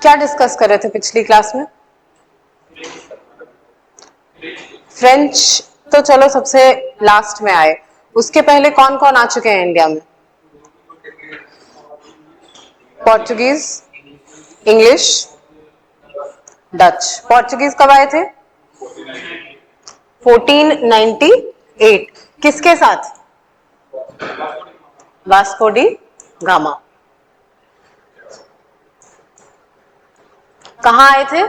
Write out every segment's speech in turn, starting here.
क्या डिस्कस कर रहे थे पिछली क्लास में? फ्रेंच तो चलो सबसे लास्ट में आए, उसके पहले कौन कौन आ चुके हैं इंडिया में? Portuguese, English, Dutch. पोर्चुगीज कब आए थे? 1498। किसके साथ? Vasco D gamma. कहां आए थे?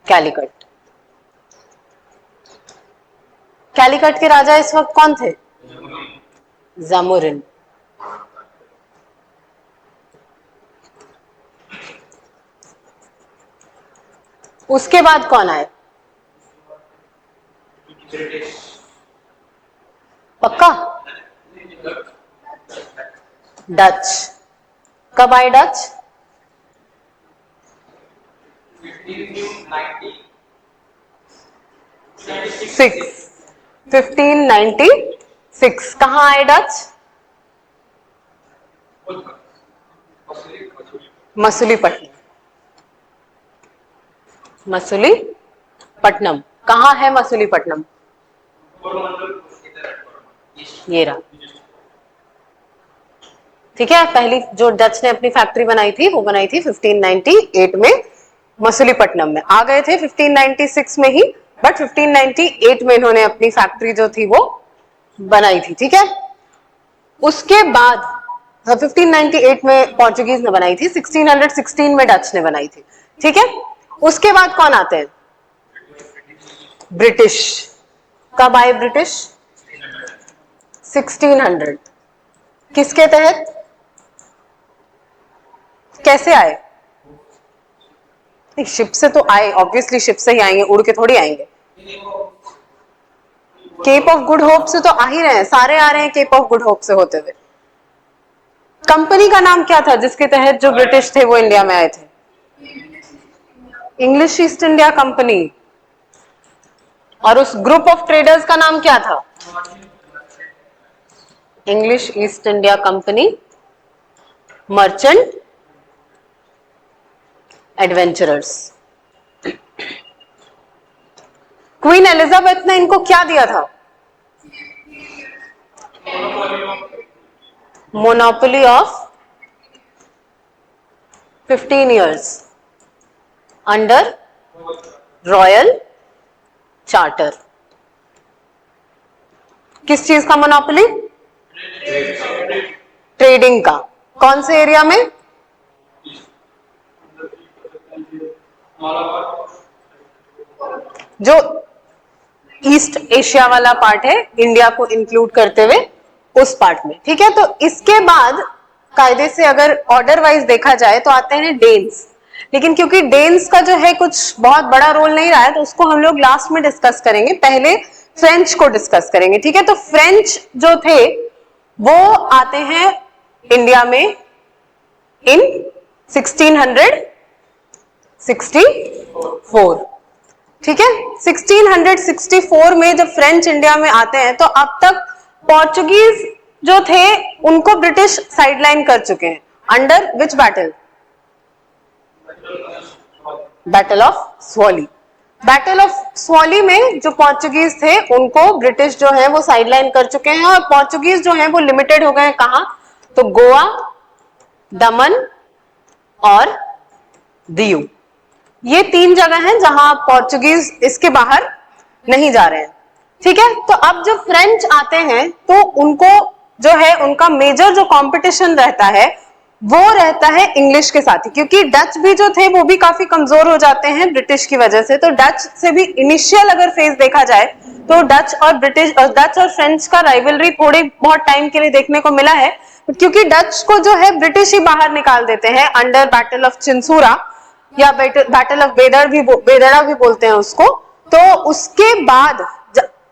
कैलिकट। कैलिकट के राजा इस वक्त कौन थे? जामोरिन। उसके बाद कौन आए? पक्का? डच। कब आए डच? 1596। कहां आए डच? मसूलीपट्टनम। मसूलीपट्टनम कहां है? मसूलीपट्टनम ये रहा। ठीक है, पहली जो डच ने अपनी फैक्ट्री बनाई थी वो बनाई थी 1598 में मसूलीपट्टनम में। आ गए थे 1596 में ही, बट 1598 में इन्होंने अपनी फैक्ट्री जो थी वो बनाई थी। ठीक है, उसके बाद 1598 में पोर्चुगीज ने बनाई थी, 1616 में डच ने बनाई थी। ठीक है, उसके बाद कौन आते हैं? ब्रिटिश। कब आए ब्रिटिश? 1600। किसके तहत? कैसे आए? शिप से तो आए, ऑब्वियसली शिप से ही आएंगे, उड़ के थोड़ी आएंगे। केप ऑफ गुड होप से तो आ ही रहे हैं, सारे आ रहे हैं केप ऑफ गुड होप से होते हुए। कंपनी का नाम क्या था जिसके तहत जो ब्रिटिश थे वो इंडिया में आए थे? English east India company. और उस ग्रुप ऑफ ट्रेडर्स का नाम क्या था? English east India company merchant adventurers. Queen Elizabeth ने इनको क्या दिया था? Monopoly of 15 years under royal charter. किस चीज का मोनोपोली? ट्रेडिंग का। कौन से एरिया में? जो ईस्ट एशिया वाला पार्ट है, इंडिया को इंक्लूड करते हुए उस पार्ट में। ठीक है, तो इसके बाद कायदे से अगर ऑर्डर वाइज देखा जाए तो आते हैं डेन्स। लेकिन क्योंकि डेन्स का जो है कुछ बहुत बड़ा रोल नहीं रहा है तो उसको हम लोग लास्ट में डिस्कस करेंगे, पहले फ्रेंच को डिस्कस करेंगे। ठीक है, तो फ्रेंच जो थे वो आते हैं इंडिया में इन 1664। ठीक है, 1664 में जब फ्रेंच इंडिया में आते हैं तो अब तक पोर्चुगीज जो थे उनको ब्रिटिश साइडलाइन कर चुके हैं। Under which battle? Battle of Swally. Battle of Swally में जो पोर्चुगीज थे उनको ब्रिटिश जो है वो साइडलाइन कर चुके हैं, और पोर्चुगीज जो है वो लिमिटेड हो गए हैं कहां? तो गोवा, दमन और दीव, ये 3 जगह हैं जहां पोर्चुगीज इसके बाहर नहीं जा रहे हैं। ठीक है, तो अब जब फ्रेंच आते हैं तो उनको जो है उनका मेजर जो कंपटीशन रहता है वो रहता है इंग्लिश के साथ ही, क्योंकि डच भी जो थे वो भी काफी कमजोर हो जाते हैं ब्रिटिश की वजह से। तो डच से भी इनिशियल अगर फेज देखा जाए तो डच और फ्रेंच का राइवलरी थोड़ी बहुत टाइम के लिए देखने को मिला है, क्योंकि डच को जो है ब्रिटिश ही बाहर निकाल देते हैं अंडर बैटल ऑफ चिंसूरा, या बैटल ऑफ बेदरा भी बोलते हैं उसको। तो उसके बाद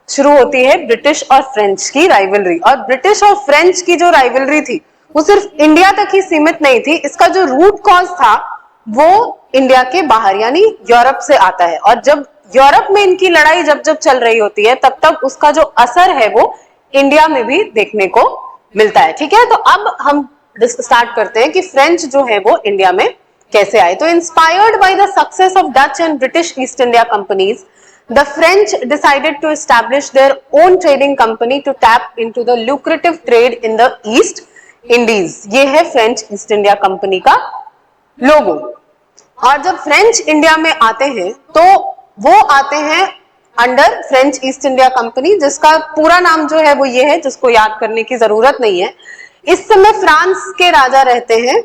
शुरू होती है ब्रिटिश और फ्रेंच की राइवलरी, और ब्रिटिश और फ्रेंच की जो राइवलरी थी वो सिर्फ इंडिया तक ही सीमित नहीं थी, इसका जो रूट कॉज था वो इंडिया के बाहर यानी यूरोप से आता है। और जब यूरोप में इनकी लड़ाई जब जब चल रही होती है तब तब उसका जो असर है वो इंडिया में भी देखने को मिलता है। ठीक है, तो अब हम स्टार्ट करते हैं कि फ्रेंच जो है वो इंडिया में कैसे आए। तो inspired by the success of Dutch and British east India companies, the French decided to establish their own trading company to tap into the lucrative trade in the East Indies। ये है French East India company का लोगो। और जब French India में आते हैं तो वो आते हैं under French East India company, जिसका पूरा नाम जो है वो ये है, जिसको याद करने की जरूरत नहीं है। इस समय फ्रांस के राजा रहते हैं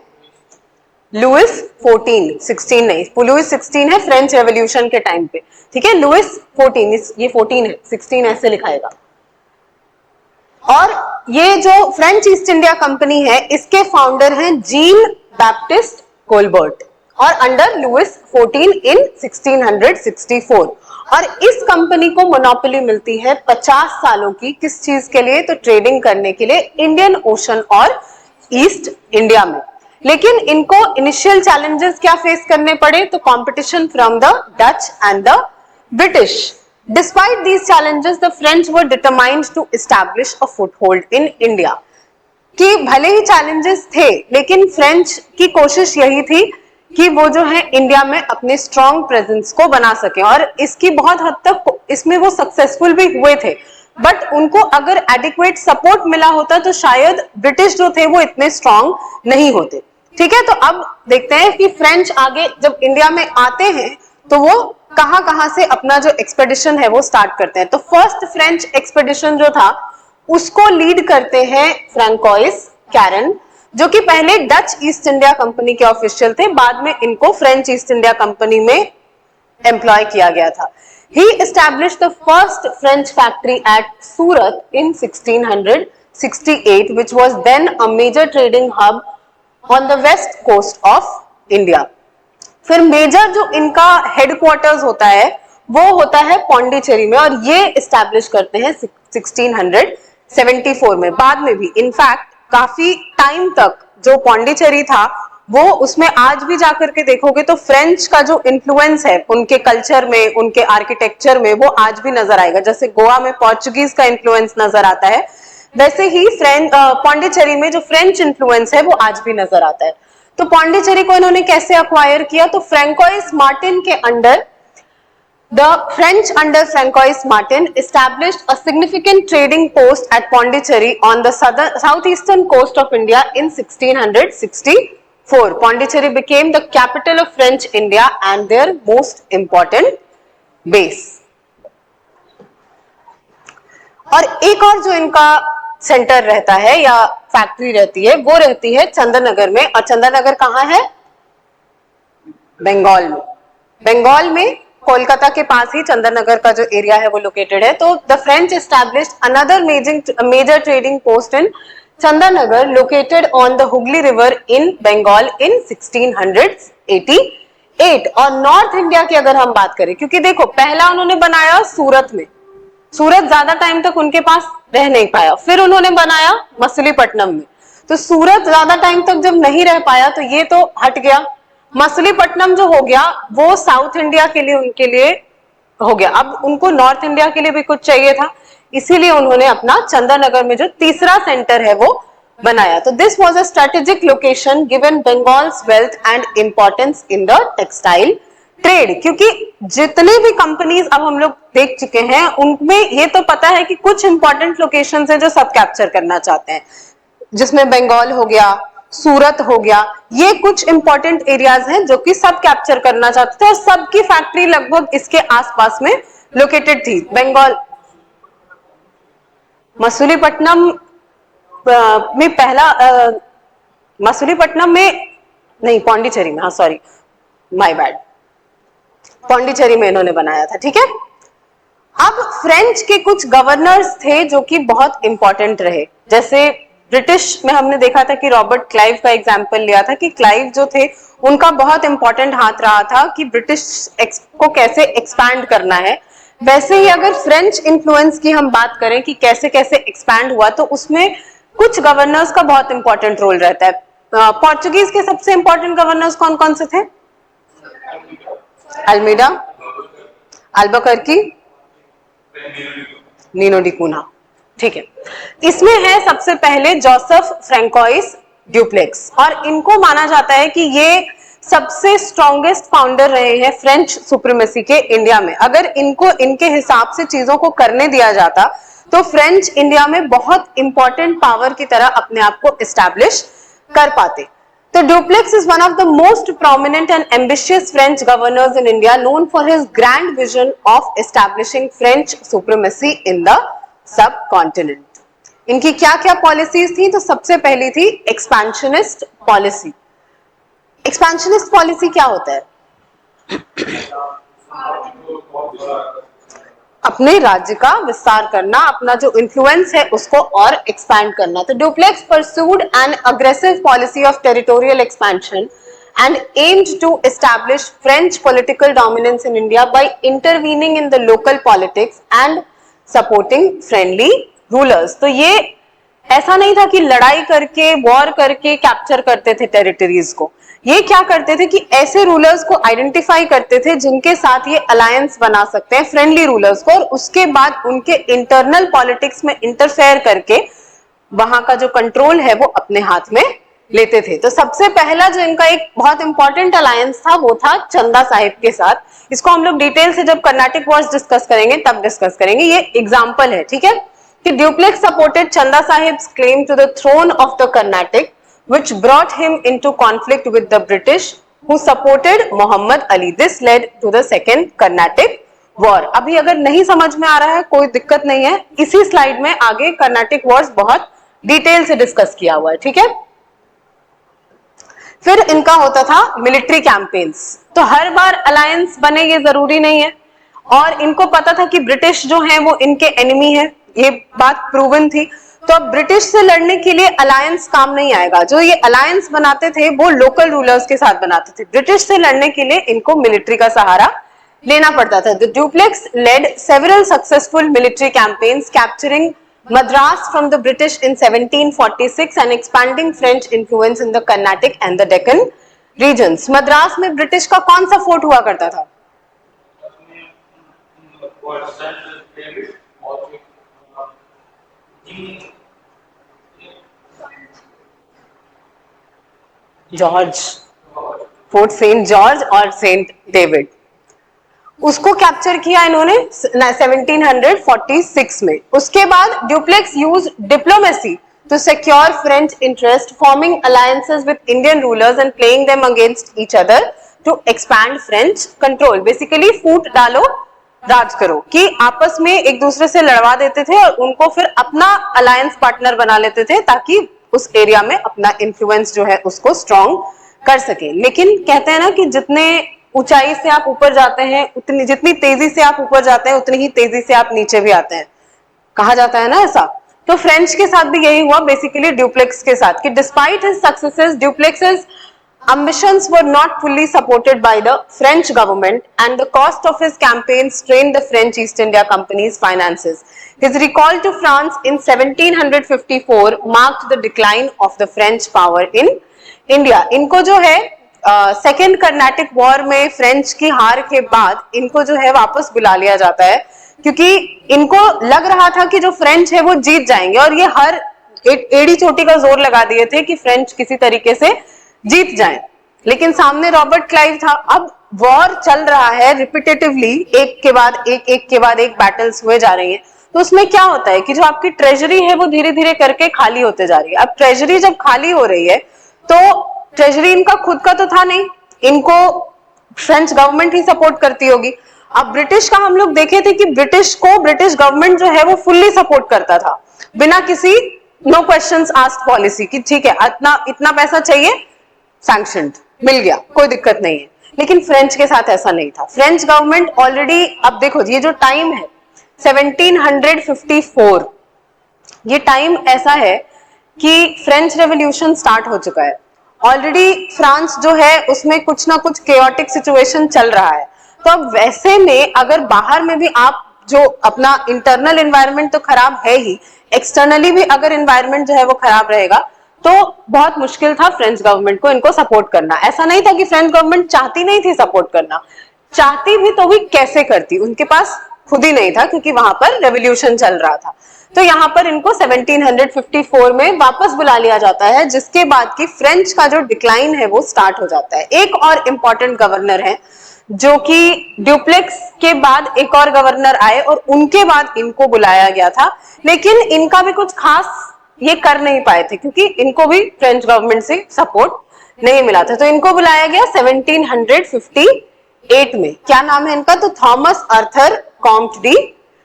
लुइस 14, 16 नहीं, लुइस 16 है फ्रेंच रेवोल्यूशन के टाइम पे, ठीक है। लुइस 14, ये 14 है, 16 ऐसे लिखाएगा। और ये जो फ्रेंच ईस्ट इंडिया कंपनी है इसके फाउंडर हैं जीन बैप्टिस्ट कोलबर्ट, और अंडर लुइस 14 इन 1664। और इस कंपनी को मोनोपोली मिलती है 50 सालों की, किस चीज के लिए? तो ट्रेडिंग करने के लिए इंडियन ओशन और ईस्ट इंडिया में। लेकिन इनको इनिशियल चैलेंजेस क्या फेस करने पड़े? तो competition from the Dutch and the British. Despite these challenges the French were determined to establish a foothold in India. कि भले ही चैलेंजेस थे लेकिन फ्रेंच की कोशिश यही थी कि वो जो है इंडिया में अपने स्ट्रॉन्ग प्रेजेंस को बना सके, और इसकी बहुत हद तक इसमें वो सक्सेसफुल भी हुए थे। बट उनको अगर एडिक्वेट सपोर्ट मिला होता तो शायद ब्रिटिश जो थे वो इतने स्ट्रॉन्ग नहीं होते, ठीक है। तो अब देखते हैं कि फ्रेंच आगे जब इंडिया में आते हैं तो वो कहां से अपना जो एक्सपेडिशन है वो स्टार्ट करते हैं। तो फर्स्ट फ्रेंच एक्सपेडिशन जो था उसको लीड करते हैं फ्रैंकोइस कैरन, जो कि पहले डच ईस्ट इंडिया कंपनी के ऑफिशियल थे, बाद में इनको फ्रेंच ईस्ट इंडिया कंपनी में एम्प्लॉय किया गया था। He established the first French factory at Surat in 1668, which was then a major trading hub on the west coast of India। फिर मेजर जो इनका हेडक्वार्टर्स होता है वो होता है पौंडीचेरी में, और ये एस्टैब्लिश करते हैं 1674 में। बाद में भी इनफैक्ट काफी टाइम तक जो पौंडीचेरी था वो, उसमें आज भी जाकर के देखोगे तो फ्रेंच का जो इन्फ्लुएंस है उनके कल्चर में, उनके आर्किटेक्चर में, वो आज भी नजर आएगा। जैसे गोवा में पोर्चुगीज का इन्फ्लुएंस नजर आता है, वैसे ही पौंडीचेरी में जो फ्रेंच इन्फ्लुएंस है वो आज भी नजर आता है। तो पौंडीचेरी को इन्होंने कैसे अक्वायर किया? तो फ्रैंकोइस मार्टिन के under, the French under Francois Martin established a significant trading post at Pondicherry on the southeastern coast of India in 1664। Pondicherry became the capital of French India and their most important base। और एक और जो इनका centre रहता है या factory रहती है वो रहती है चंदननगर में। और चंदननगर कहाँ है? बंगाल में। बंगाल में कोलकाता के पास ही चंदननगर का जो एरिया है वो लोकेटेड है। तो the French established another major trading post in Chandannagar located on the Hooghly river in Bengal in 1688। और नॉर्थ इंडिया की अगर हम बात करें, क्योंकि देखो पहला उन्होंने बनाया सूरत में, सूरत ज्यादा टाइम तक उनके पास रह नहीं पाया, फिर उन्होंने बनाया मछलीपट्टनम में। तो सूरत ज्यादा टाइम तक जब नहीं रह पाया तो ये तो हट गया। मछलीपट्टनम जो हो गया वो साउथ इंडिया के लिए उनके लिए हो गया। अब उनको नॉर्थ इंडिया के लिए भी कुछ चाहिए था, इसीलिए उन्होंने अपना चंदननगर में जो तीसरा सेंटर है वो बनाया। तो this was a strategic location given Bengal's wealth and importance in the textile trade. क्योंकि जितने भी कंपनीज अब हम लोग देख चुके हैं उनमें ये तो पता है कि कुछ इंपॉर्टेंट लोकेशंस हैं जो सब कैप्चर करना चाहते हैं, जिसमें बंगाल हो गया, सूरत हो गया, ये कुछ इंपॉर्टेंट एरियाज हैं जो कि सब कैप्चर करना चाहते थे, और सबकी फैक्ट्री लगभग इसके आसपास में लोकेटेड थी। बंगाल मछलीपट्टनम में पहला, मछलीपट्टनम में नहीं, पौंडीचेरी में, हाँ सॉरी माय बैड, पौंडीचेरी में इन्होंने बनाया था, ठीक है। अब फ्रेंच के कुछ गवर्नर्स थे जो कि बहुत इंपॉर्टेंट रहे। जैसे ब्रिटिश में हमने देखा था कि रॉबर्ट क्लाइव का एग्जाम्पल लिया था कि क्लाइव जो थे उनका बहुत इंपॉर्टेंट हाथ रहा था कि ब्रिटिश को कैसे एक्सपैंड करना है। वैसे ही अगर फ्रेंच इन्फ्लुएंस की हम बात करें कि कैसे कैसे एक्सपैंड हुआ, तो उसमें कुछ गवर्नर्स का बहुत इंपॉर्टेंट रोल रहता है। पोर्चुगीज के सबसे इंपॉर्टेंट गवर्नर्स कौन कौन से थे? अल्मीडा, अल्बुकर्की, नीनो डी कूना, ठीक है। इसमें है सबसे पहले जोसेफ फ्रैंकोइस ड्यूप्लेक्स, और इनको माना जाता है कि ये सबसे स्ट्रॉन्गेस्ट फाउंडर रहे हैं फ्रेंच सुप्रीमेसी के इंडिया में। अगर इनको इनके हिसाब से चीजों को करने दिया जाता तो फ्रेंच इंडिया में बहुत इंपॉर्टेंट पावर की तरह अपने आप को एस्टैब्लिश कर पाते। तो duplex is one of the most prominent and ambitious French governors in India, known for his grand vision of establishing French supremacy in the subcontinent. इनकी क्या क्या पॉलिसीज थी? तो सबसे पहली थी एक्सपेंशनिस्ट पॉलिसी। एक्सपेंशनिस्ट पॉलिसी क्या होता है? अपने राज्य का विस्तार करना, अपना जो इन्फ्लुएंस है उसको और एक्सपैंड करना। तो Dupleix pursued an aggressive policy of territorial expansion and aimed to establish French political dominance in India by intervening in the local politics and supporting friendly rulers. तो ये ऐसा नहीं था कि लड़ाई करके, वॉर करके कैप्चर करते थे टेरिटरीज को। ये क्या करते थे कि ऐसे रूलर्स को आइडेंटिफाई करते थे जिनके साथ ये अलायंस बना सकते हैं, फ्रेंडली रूलर्स को, और उसके बाद उनके इंटरनल पॉलिटिक्स में इंटरफेयर करके वहां का जो कंट्रोल है वो अपने हाथ में लेते थे। तो सबसे पहला जो इनका एक बहुत इंपॉर्टेंट अलायंस था वो था चंदा साहिब के साथ। इसको हम लोग डिटेल से जब कर्नाटिक वॉर्स डिस्कस करेंगे तब डिस्कस करेंगे। ये एग्जाम्पल है, ठीक है, कि Dupleix supported Chanda Sahib's claim to the throne of the Carnatic which brought him into conflict with the British who supported Muhammad Ali. This led to the second Carnatic War. अभी अगर नहीं समझ में आ रहा है कोई दिक्कत नहीं है, इसी स्लाइड में आगे कर्नाटिक वॉर्स बहुत डिटेल से डिस्कस किया हुआ है, ठीक है। फिर इनका होता था मिलिट्री कैंपेन्स। तो हर बार अलायंस बने ये जरूरी नहीं है, और इनको पता था कि ब्रिटिश जो है वो इनके एनिमी है, ये बात प्रूवन थी। तो अब ब्रिटिश से लड़ने के लिए अलायंस काम नहीं आएगा। जो ये अलायंस बनाते थे वो लोकल रूलर्स के साथ बनाते थे। ब्रिटिश से लड़ने के लिए इनको मिलिट्री का सहारा लेना पड़ता था। The Dupleix led several successful military campaigns capturing Madras from the British in 1746 and expanding French influence in the Carnatic and the Deccan regions. Madras में ब्रिटिश का कौन सा फोर्ट हुआ करता था? जॉर्ज, फोर्ट सेंट जॉर्ज और सेंट डेविड, उसको कैप्चर किया इन्होंने 1746 में। उसके बाद Dupleix use diplomacy to secure French interest, forming alliances with Indian rulers and playing them against each other to expand French control. Basically फूट डालो राज करो, कि आपस में एक दूसरे से लड़वा देते थे और उनको फिर अपना अलायंस पार्टनर बना लेते थे ताकि उस एरिया में अपना इन्फ्लुएंस जो है उसको स्ट्रॉन्ग कर सके। लेकिन कहते हैं ना कि जितने ऊंचाई से आप ऊपर जाते हैं उतनी, जितनी तेजी से आप ऊपर जाते हैं उतनी ही तेजी से आप नीचे भी आते हैं, कहा जाता है ना ऐसा। तो फ्रेंच के साथ भी यही हुआ बेसिकली ड्यूप्लेक्स के साथ, कि despite his successes Dupleix's ambitions were not fully supported by the French government and the cost of his campaign strained the French East India Company's finances. His recall to France in 1754 marked the decline of the French power in India. इनको जो है second Carnatic war में French की हार के बाद इनको जो है वापस बुला लिया जाता है, क्योंकि इनको लग रहा था कि जो फ्रेंच है वो जीत जाएंगे, और ये हर एड़ी चोटी का जोर लगा दिए थे कि फ्रेंच किसी तरीके से जीत जाएं। लेकिन सामने रॉबर्ट क्लाइव था। अब वॉर चल रहा है रिपीटेटिवली, एक के बाद एक बैटल्स हुए जा रही हैं। तो उसमें क्या होता है कि जो आपकी ट्रेजरी है वो धीरे धीरे करके खाली होते जा रही है। अब ट्रेजरी जब खाली हो रही है तो ट्रेजरी इनका खुद का तो था नहीं, इनको फ्रेंच गवर्नमेंट ही सपोर्ट करती होगी। अब ब्रिटिश का हम लोग देखे थे कि ब्रिटिश को ब्रिटिश गवर्नमेंट जो है वो फुल्ली सपोर्ट करता था, बिना किसी नो क्वेश्चंस आस्क्ड पॉलिसी की, ठीक है इतना पैसा चाहिए, सैंक्शनड, मिल गया, कोई दिक्कत नहीं है। लेकिन फ्रेंच के साथ ऐसा नहीं था। फ्रेंच गवर्नमेंट ऑलरेडी, अब देखो ये जो टाइम है 1754, ये टाइम ऐसा है कि फ्रेंच रेवोल्यूशन स्टार्ट हो चुका है ऑलरेडी। फ्रांस जो है उसमें कुछ ना कुछ केओटिक सिचुएशन चल रहा है। तो अब वैसे में अगर बाहर में भी आप जो अपना इंटरनल एनवायरनमेंट तो खराब है ही, एक्सटर्नली भी अगर एनवायरनमेंट जो है वो खराब रहेगा तो बहुत मुश्किल था फ्रेंच गवर्नमेंट को इनको सपोर्ट करना। ऐसा नहीं था कि फ्रेंच गवर्नमेंट चाहती नहीं थी सपोर्ट करना, चाहती भी तो भी कैसे करती, उनके पास खुद ही नहीं था क्योंकि वहां पर रेवोल्यूशन चल रहा था। तो यहाँ पर इनको 1754 में वापस बुला लिया जाता है, जिसके बाद की फ्रेंच का जो डिक्लाइन है वो स्टार्ट हो जाता है। एक और इम्पॉर्टेंट गवर्नर है जो कि ड्यूप्लेक्स के बाद एक और गवर्नर आए और उनके बाद इनको बुलाया गया था, लेकिन इनका भी कुछ खास ये कर नहीं पाए थे क्योंकि इनको भी फ्रेंच गवर्नमेंट से सपोर्ट नहीं मिला था। तो इनको बुलाया गया 1758 में। क्या नाम है इनका? तो थॉमस आर्थर कॉम्ट डी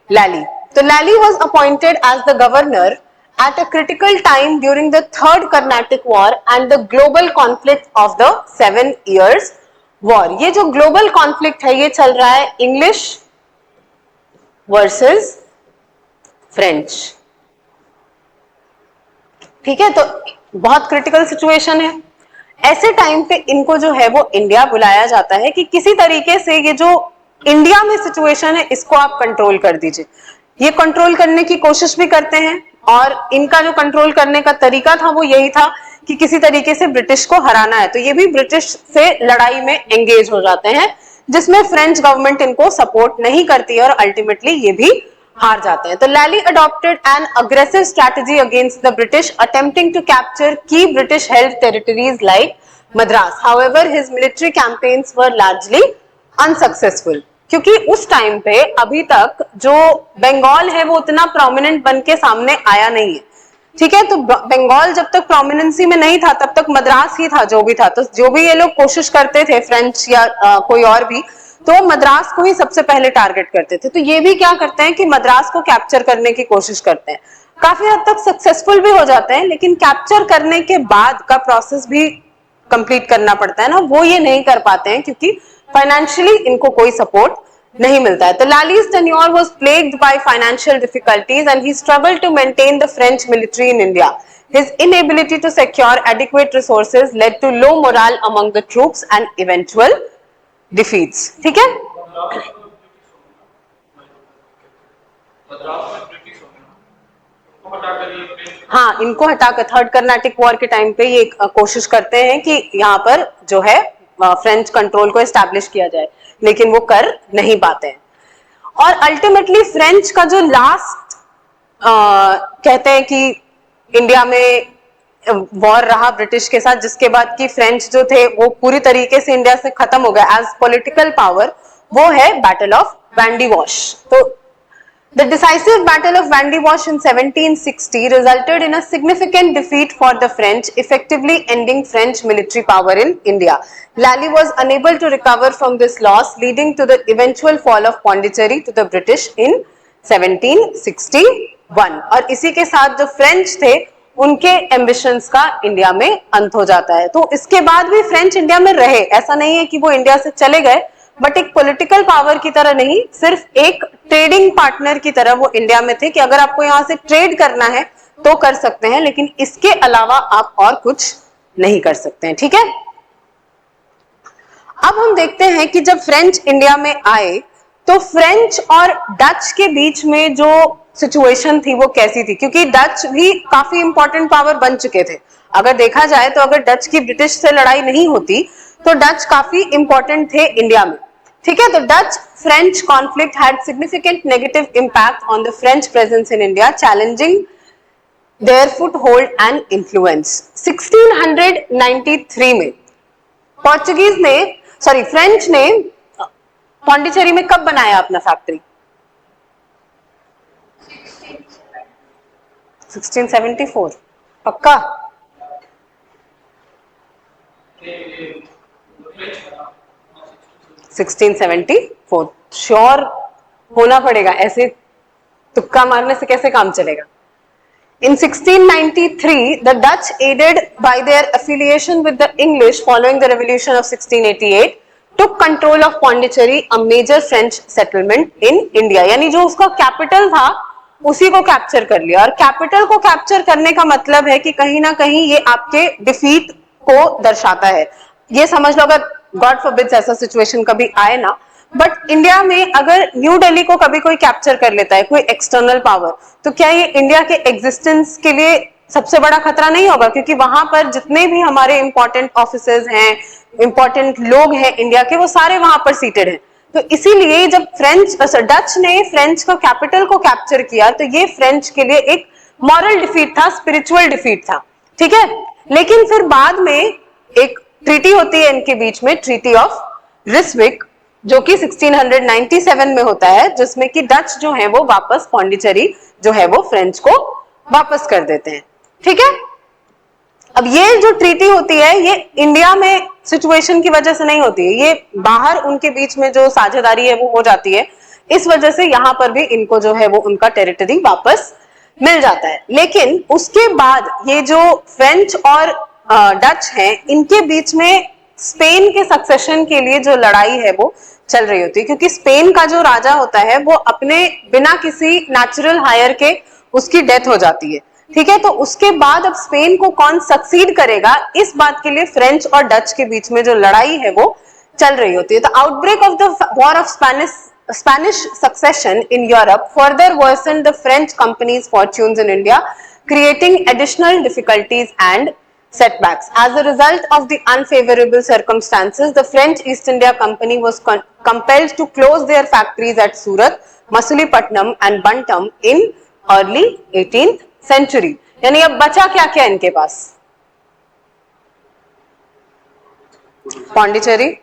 लैली। तो लैली was appointed as the governor at a critical time during the Third Carnatic War and the global conflict of the 7 Years War। ये जो ग्लोबल कॉन्फ्लिक्ट है ये चल रहा है इंग्लिश वर्सेस फ्रेंच। ठीक है, तो बहुत क्रिटिकल सिचुएशन है। ऐसे टाइम पे इनको जो है वो इंडिया बुलाया जाता है कि किसी तरीके से ये जो इंडिया में सिचुएशन है इसको आप कंट्रोल कर दीजिए। ये कंट्रोल करने की कोशिश भी करते हैं और इनका जो कंट्रोल करने का तरीका था वो यही था कि किसी तरीके से ब्रिटिश को हराना है। तो ये भी ब्रिटिश से लड़ाई में एंगेज हो जाते हैं, जिसमें फ्रेंच गवर्नमेंट इनको सपोर्ट नहीं करती है और अल्टीमेटली ये भी हार जाते हैं। तो Lally adopted an aggressive strategy against the British, attempting to capture की British held territories like Madras. However his military campaigns were largely unsuccessful, क्योंकि उस टाइम पे अभी तक जो बंगाल है वो उतना प्रोमिनेंट बन के सामने आया नहीं है। ठीक है, तो बंगाल जब तक प्रोमिनेंसी में नहीं था तब तक मद्रास ही था जो भी था। तो जो भी ये लोग कोशिश करते थे फ्रेंच या कोई और भी, तो मद्रास को ही सबसे पहले टारगेट करते थे। तो ये भी क्या करते हैं कि मद्रास को कैप्चर करने की कोशिश करते हैं। काफी हद तक सक्सेसफुल भी हो जाते हैं, लेकिन कैप्चर करने के बाद का प्रोसेस भी कंप्लीट करना पड़ता है ना, वो ये नहीं कर पाते हैं क्योंकि फाइनेंशियली इनको कोई सपोर्ट नहीं मिलता है। तो Lally's tenure was plagued by financial difficulties and he struggled to maintain the French military in India. His inability to secure adequate resources led to low morale among the troops and eventual defeats. ठीक है? हाँ, इनको हटाकर third Carnatic war के time पे ये कोशिश करते हैं कि यहाँ पर जो है फ्रेंच कंट्रोल को एस्टैब्लिश किया जाए, लेकिन वो कर नहीं पाते हैं। और अल्टीमेटली फ्रेंच का जो लास्ट कहते हैं कि इंडिया में वॉर रहा ब्रिटिश के साथ, जिसके बाद की फ्रेंच जो थे वो पूरी तरीके से इंडिया से खत्म हो गया एज पॉलिटिकल पावर, वो है बैटल ऑफ वैंडी वॉश। तो The decisive Battle of Vandy Wash in 1760 resulted in a significant defeat for the French, effectively ending French military power in India. Lally was unable to recover from this loss, leading to the eventual fall of Pondicherry to the British in 1761. और इसी के साथ जो French थे उनके ambitions का India में अंत हो जाता है। तो इसके बाद भी फ्रेंच इंडिया में रहे, ऐसा नहीं है कि वो इंडिया से चले गए, बट एक पॉलिटिकल पावर की तरह नहीं, सिर्फ एक ट्रेडिंग पार्टनर की तरह वो इंडिया में थे कि अगर आपको यहाँ से ट्रेड करना है तो कर सकते हैं, लेकिन इसके अलावा आप और कुछ नहीं कर सकते हैं। ठीक है, अब हम देखते हैं कि जब फ्रेंच इंडिया में आए तो फ्रेंच और डच के बीच में जो सिचुएशन थी वो कैसी थी, क्योंकि डच भी काफी इंपॉर्टेंट पावर बन चुके थे। अगर देखा जाए तो अगर डच की ब्रिटिश से लड़ाई नहीं होती तो डच काफी इंपॉर्टेंट थे इंडिया में। ठीक है, तो Dutch French conflict had significant negative impact on the French presence in India, challenging their foothold and influence. 1693 में पोर्चुगीज ने फ्रेंच ने पौंडीचेरी में कब बनाया अपना फैक्ट्री? 1674 पक्का? 1674 श्योर होना पड़ेगा, ऐसे तुक्का मारने से कैसे काम चलेगा। In 1693, the Dutch, aided by their affiliation with the English following the Revolution of 1688, took control of Pondicherry, a major French settlement in India. यानी जो उसका कैपिटल था उसी को कैप्चर कर लिया। और कैपिटल को कैप्चर करने का मतलब है कि कहीं ना कहीं ये आपके डिफीट को दर्शाता है। ये समझ लो अगर गॉड फॉरबिड्स ऐसा सिचुएशन कभी आए ना, बट इंडिया में अगर न्यू दिल्ली को कभी कोई कैप्चर कर लेता है कोई एक्सटर्नल पावर, तो क्या ये इंडिया के एग्जिस्टेंस के लिए सबसे बड़ा खतरा नहीं होगा? क्योंकि वहां पर जितने भी हमारे इंपॉर्टेंट ऑफिसर्स हैं, इंपॉर्टेंट लोग हैं इंडिया के, वो सारे वहां पर सीटेड हैं। तो इसीलिए जब डच ने फ्रेंच का कैपिटल को कैप्चर किया तो ये फ्रेंच के लिए एक मॉरल डिफीट था, स्पिरिचुअल डिफीट था, ठीक है। लेकिन फिर बाद में एक ट्रीटी होती है इनके बीच में, ट्रीटी ऑफ रिस्विक, जो कि 1697 में होता है, जिसमें कि डच जो है वो वापस पौंडीचेरी जो है वो फ्रेंच को वापस कर देते हैं, ठीक है। अब ये जो ट्रीटी होती है ये इंडिया में सिचुएशन की वजह से नहीं होती है, ये बाहर उनके बीच में जो साझेदारी है वो हो जाती है, इस वजह से यहां पर भी इनको जो है वो उनका टेरिटरी वापस मिल जाता है। लेकिन उसके बाद ये जो फ्रेंच और डच हैं, इनके बीच में स्पेन के सक्सेशन के लिए जो लड़ाई है वो चल रही होती है, क्योंकि स्पेन का जो राजा होता है वो अपने बिना किसी नेचुरल हायर के उसकी डेथ हो जाती है, ठीक है। तो उसके बाद अब स्पेन को कौन सक्सीड करेगा, इस बात के लिए फ्रेंच और डच के बीच में जो लड़ाई है वो चल रही होती है। The outbreak of the war of Spanish succession in Europe further worsened the French company's fortunes in India, creating additional difficulties and setbacks. As a result of the unfavorable circumstances, the French East India Company was compelled to close their factories at Surat, Masulipatam and Bantam in early 18th century. यानी अब बचा क्या क्या इनके पास? पौंडीचेरी,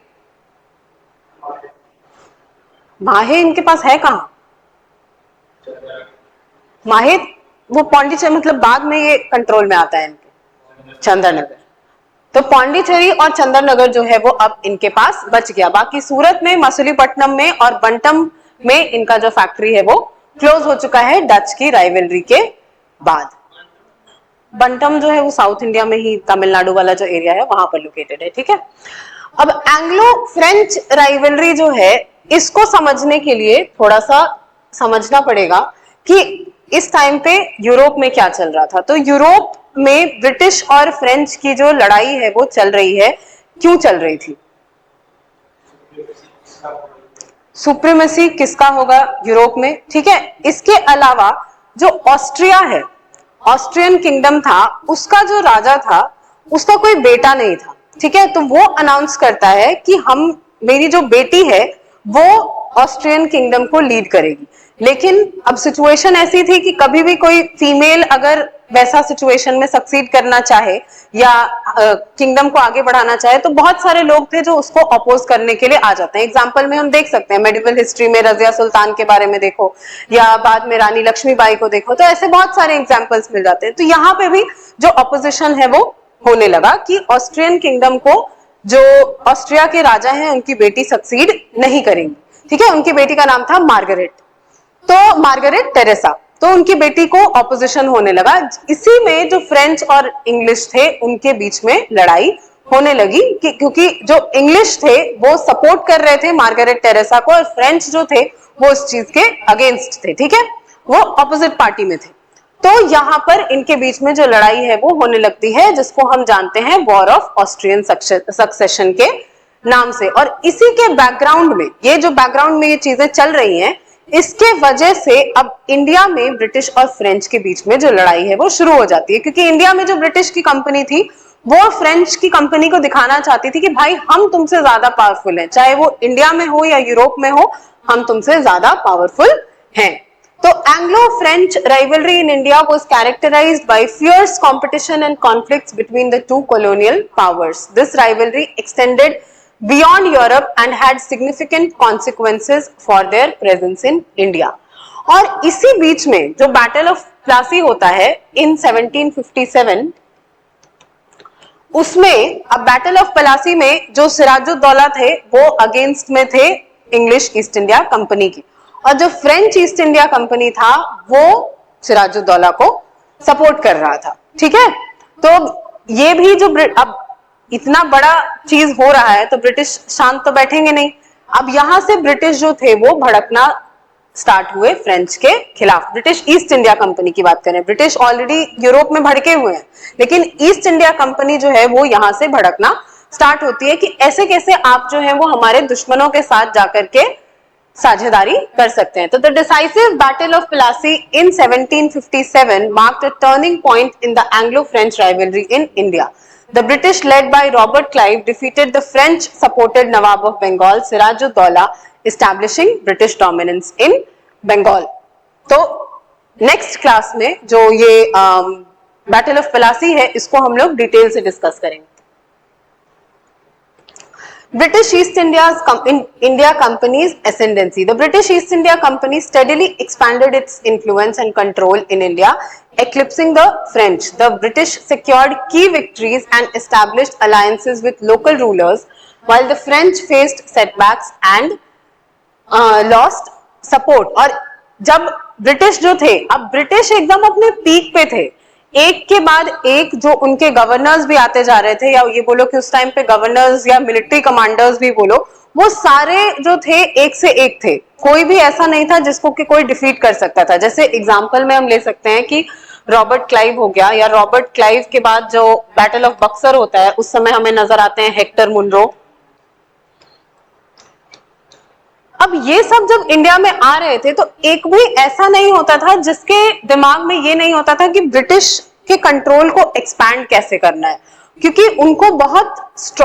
माहे इनके पास है कहां? माहे वो पौंडीचेरी मतलब बाद में ये कंट्रोल में आता है इनके, चंद्रनगर। तो पौंडीचेरी और चंद्रनगर जो है वो अब इनके पास बच गया। बाकी सूरत में, मसूलीपट्टनम में और बंटम में इनका जो फैक्ट्री है वो क्लोज हो चुका है डच की राइवलरी के बाद। बंटम जो है वो साउथ इंडिया में ही, तमिलनाडु वाला जो एरिया है वहां पर लोकेटेड है, ठीक है। अब एंग्लो फ्रेंच राइवलरी जो है, इसको समझने के लिए थोड़ा सा समझना पड़ेगा कि इस टाइम पे यूरोप में क्या चल रहा था। तो यूरोप में ब्रिटिश और फ्रेंच की जो लड़ाई है वो चल रही है, क्यों चल रही थी? सुप्रीमेसी किसका होगा यूरोप में, ठीक है। इसके अलावा जो ऑस्ट्रिया है, ऑस्ट्रियन किंगडम था, उसका जो राजा था उसका कोई बेटा नहीं था, ठीक है। तो वो अनाउंस करता है कि मेरी जो बेटी है वो ऑस्ट्रियन किंगडम को लीड करेगी। लेकिन अब सिचुएशन ऐसी थी कि कभी भी कोई फीमेल अगर वैसा सिचुएशन में सक्सीड करना चाहे या किंगडम को आगे बढ़ाना चाहे तो बहुत सारे लोग थे जो उसको अपोज करने के लिए आ जाते हैं। एग्जांपल में हम देख सकते हैं मेडिवल हिस्ट्री में रजिया सुल्तान के बारे में देखो, या बाद में रानी लक्ष्मीबाई को देखो, तो ऐसे बहुत सारे एग्जाम्पल्स मिल जाते हैं। तो यहाँ पे भी जो अपोजिशन है वो होने लगा कि ऑस्ट्रियन किंगडम को जो ऑस्ट्रिया के राजा हैं उनकी बेटी सक्सीड नहीं करेंगी, ठीक है। उनकी बेटी का नाम था मार्गरेट, तो मार्गरेट टेरेसा, तो उनकी बेटी को ऑपोजिशन होने लगा। इसी में जो फ्रेंच और इंग्लिश थे उनके बीच में लड़ाई होने लगी क्योंकि जो इंग्लिश थे वो सपोर्ट कर रहे थे मार्गरेट टेरेसा को और फ्रेंच जो थे वो इस चीज के अगेंस्ट थे, ठीक है, वो ऑपोजिट पार्टी में थे। तो यहाँ पर इनके बीच में जो लड़ाई है वो होने लगती है, जिसको हम जानते हैं वॉर ऑफ ऑस्ट्रियन सक्सेशन के नाम से। और इसी के बैकग्राउंड में, ये जो बैकग्राउंड में ये चीजें चल रही हैं, इसके वजह से अब इंडिया में ब्रिटिश और फ्रेंच के बीच में जो लड़ाई है वो शुरू हो जाती है, क्योंकि इंडिया में जो ब्रिटिश की कंपनी थी वो फ्रेंच की कंपनी को दिखाना चाहती थी कि भाई हम तुमसे ज्यादा पावरफुल हैं, चाहे वो इंडिया में हो या यूरोप में हो, हम तुमसे ज्यादा पावरफुल हैं। तो Anglo-French rivalry in India was characterized by fierce competition and conflicts between the two colonial powers. This rivalry extended beyond Europe and had significant consequences for their presence in India. और इसी बीच में जो battle of Plassey होता है इन 1757, उसमें अब battle of Plassey में जो सिराजुद्दौला थे वो अगेंस्ट में थे इंग्लिश ईस्ट इंडिया कंपनी की, और जो फ्रेंच ईस्ट इंडिया कंपनी था वो सिराजुद्दौला को सपोर्ट कर रहा था, ठीक है। तो ये भी जो अब इतना बड़ा चीज हो रहा है तो ब्रिटिश शांत तो बैठेंगे नहीं। अब यहां से ब्रिटिश जो थे वो भड़कना स्टार्ट हुए फ्रेंच के खिलाफ। ब्रिटिश ईस्ट इंडिया कंपनी की बात करें, ब्रिटिश ऑलरेडी यूरोप में भड़के हुए हैं, लेकिन ईस्ट इंडिया कंपनी जो है वो यहां से भड़कना स्टार्ट होती है कि ऐसे कैसे आप जो है वो हमारे दुश्मनों के साथ जाकर के साझेदारी कर सकते हैं। तो the decisive battle of Plassey in 1757 marked a turning point in the Anglo-French rivalry in India. The British, led by Robert Clive, defeated the French-supported Nawab of Bengal, Siraj-ud-Daulah, establishing British dominance in Bengal. तो next class में जो ये battle of Plassey है इसको हम लोग detail से discuss करेंगे. British East India Company's ascendancy. The British East India Company steadily expanded its influence and control in India, eclipsing the French. The British secured key victories and established alliances with local rulers, while the French faced setbacks and lost support. और जब British जो थे, अब British एकदम अपने peak पे थे, एक के बाद एक जो उनके गवर्नर्स भी आते जा रहे थे, या ये बोलो कि उस टाइम पे गवर्नर्स या मिलिट्री कमांडर्स भी बोलो, वो सारे जो थे एक से एक थे. कोई भी ऐसा नहीं था जिसको कि कोई डिफीट कर सकता था. जैसे एग्जांपल में हम ले सकते हैं कि रॉबर्ट क्लाइव हो गया, या रॉबर्ट क्लाइव के बाद जो बैटल ऑफ बक्सर होता है उस समय हमें नजर आते हैं हेक्टर मुनरो. अब ये सब जब इंडिया में आ रहे थे तो एक भी ऐसा नहीं होता था जिसके दिमाग में ये नहीं होता था कि ब्रिटिश के कंट्रोल को एक्सपैंड कैसे करना है, क्योंकि उनको बहुत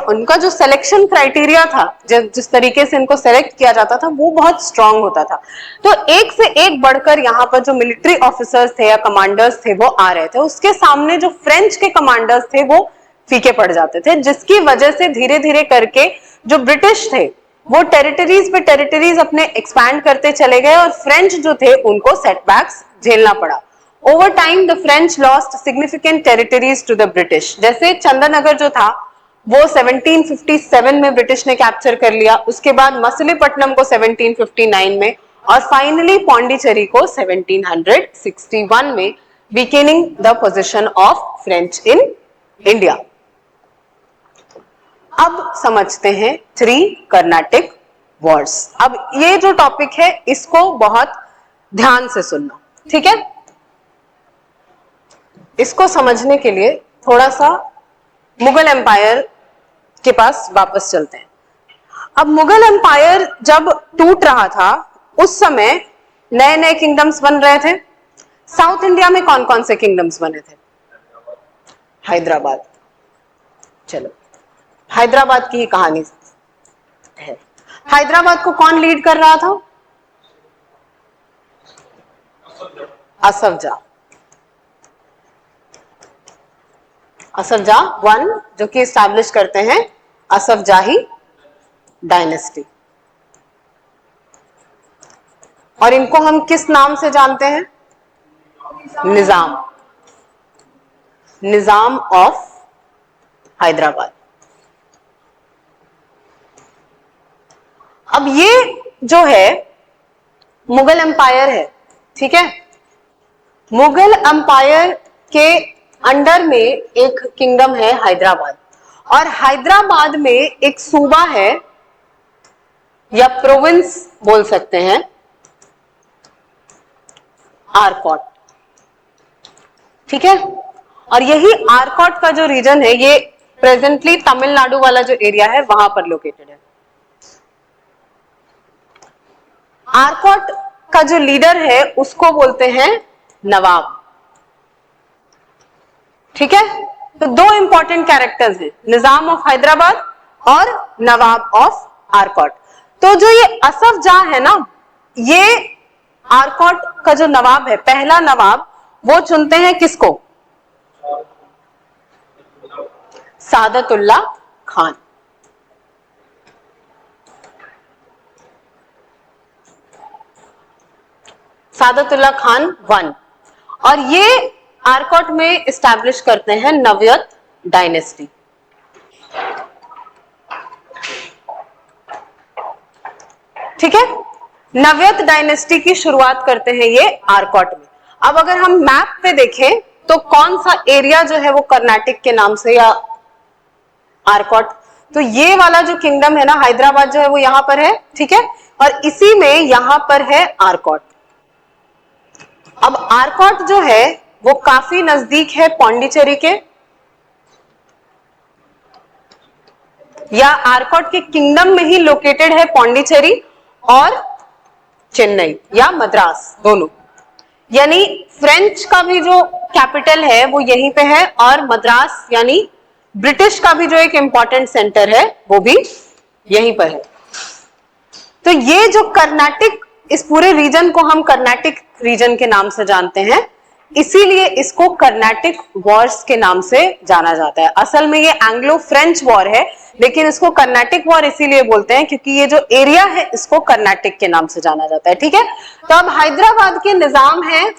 उनका जो सिलेक्शन क्राइटेरिया था, जिस तरीके से इनको सेलेक्ट किया जाता था वो बहुत स्ट्रांग होता था. तो एक से एक बढ़कर यहाँ पर जो मिलिट्री ऑफिसर्स थे या कमांडर्स थे वो आ रहे थे. उसके सामने जो फ्रेंच के कमांडर्स थे वो फीके पड़ जाते थे, जिसकी वजह से धीरे धीरे करके जो ब्रिटिश थे वो टेरिटरीज पे टेरिटरीज अपने एक्सपैंड करते चले गए, और फ्रेंच जो थे उनको सेटबैक्स झेलना पड़ा. Over time the French lost significant territories to the British. जैसे चंदननगर जो था वो 1757 में ब्रिटिश ने कैप्चर कर लिया, उसके बाद मछलीपट्टनम को 1759 में, और फाइनली पौंडीचेरी को 1761 में, weakening the position of French in India. अब समझते हैं 3 कर्नाटिक वॉर्स. अब ये जो टॉपिक है इसको बहुत ध्यान से सुनना, ठीक है. इसको समझने के लिए थोड़ा सा मुगल एम्पायर के पास वापस चलते हैं. अब मुगल एम्पायर जब टूट रहा था उस समय नए नए किंगडम्स बन रहे थे. साउथ इंडिया में कौन कौन से किंगडम्स बने थे? हैदराबाद. चलो हैदराबाद की ही कहानी है. हैदराबाद को कौन लीड कर रहा था? असफ जा. असफ जा वन, जो कि एस्टैब्लिश करते हैं असफ जाही डायनेस्टी. और इनको हम किस नाम से जानते हैं? निजाम. निजाम ऑफ हैदराबाद. अब ये जो है मुगल एम्पायर है, ठीक है. मुगल एम्पायर के अंडर में एक किंगडम है हैदराबाद, और हैदराबाद में एक सूबा है या प्रोविंस बोल सकते हैं, आरकॉट, ठीक है. और यही आरकॉट का जो रीजन है ये प्रेजेंटली तमिलनाडु वाला जो एरिया है वहां पर लोकेटेड है. आरकॉट का जो लीडर है उसको बोलते हैं नवाब, ठीक है. तो 2 इंपॉर्टेंट कैरेक्टर्स हैं, निजाम ऑफ हैदराबाद और नवाब ऑफ आरकॉट. तो जो ये असफ जा है ना, ये आरकॉट का जो नवाब है, पहला नवाब, वो चुनते हैं किसको? सादतुल्ला खान. सादतुल्ला खान 1. और ये आरकॉट में एस्टैब्लिश करते हैं नव्यत डायनेस्टी. ठीक है, नव्यत डायनेस्टी की शुरुआत करते हैं ये आरकॉट में. अब अगर हम मैप पे देखें तो कौन सा एरिया जो है वो कर्नाटक के नाम से, या आरकॉट, तो ये वाला जो किंगडम है ना हैदराबाद जो है वो यहां पर है, ठीक है. और इसी में यहां पर है आरकॉट. अब आरकॉट जो है वो काफी नजदीक है पौंडीचेरी के, या आरकॉट के किंगडम में ही लोकेटेड है पौंडीचेरी और चेन्नई या मद्रास दोनों. यानी फ्रेंच का भी जो कैपिटल है वो यहीं पे है, और मद्रास यानी ब्रिटिश का भी जो एक इंपॉर्टेंट सेंटर है वो भी यहीं पर है. तो ये जो कर्नाटिक, इस पूरे रीजन को हम कर्नाटिक रीजन के नाम से जानते हैं, इसीलिए इसको कर्नाटिक वॉर्स के नाम से जाना जाता है। असल में ये एंग्लो फ्रेंच वॉर है, लेकिन इसको कर्नाटिक वॉर इसीलिए बोलते हैं क्योंकि ये जो एरिया है इसको कर्नाटिक के नाम से जाना जाता है। ठीक है, तो अब हैदराबाद के निजाम है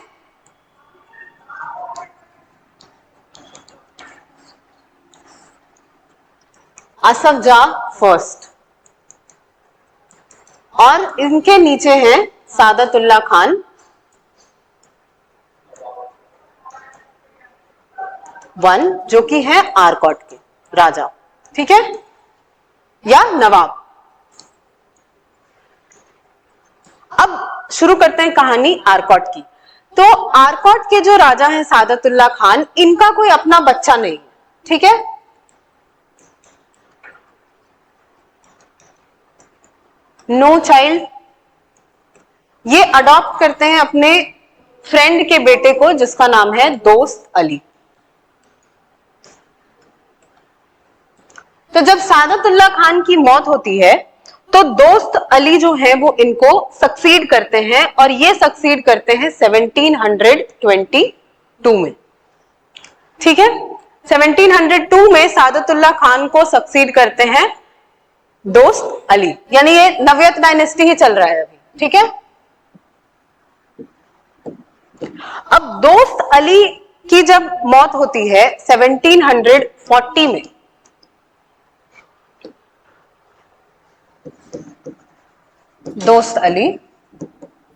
असफ जाह फर्स्ट, और इनके नीचे हैं सादतुल्लाह खान वन, जो कि है आरकॉट के राजा। ठीक है, या नवाब। अब शुरू करते हैं कहानी आरकॉट की। तो आरकॉट के जो राजा हैं सादतुल्लाह खान, इनका कोई अपना बच्चा नहीं। ठीक है, नो चाइल्ड। ये अडॉप्ट करते हैं अपने फ्रेंड के बेटे को जिसका नाम है दोस्त अली। तो जब सादतुल्लाह खान की मौत होती है तो दोस्त अली जो है वो इनको सक्सीड करते हैं, और ये सक्सीड करते हैं 1722 में। ठीक है, 1702 में सादतुल्लाह खान को सक्सीड करते हैं दोस्त अली, यानी ये नव्यत डायनेस्टी ही चल रहा है अभी। ठीक है, अब दोस्त अली की जब मौत होती है 1740 में, दोस्त अली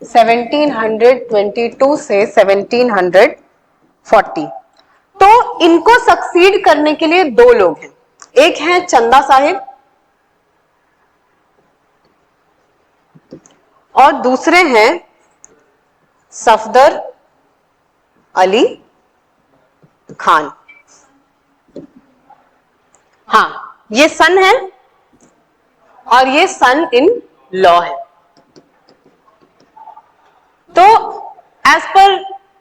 1722 से 1740, तो इनको सक्सीड करने के लिए दो लोग हैं। एक है चंदा साहिब और दूसरे हैं सफदर अली खान। हाँ, ये सन है और ये सन इन लॉ है। तो as per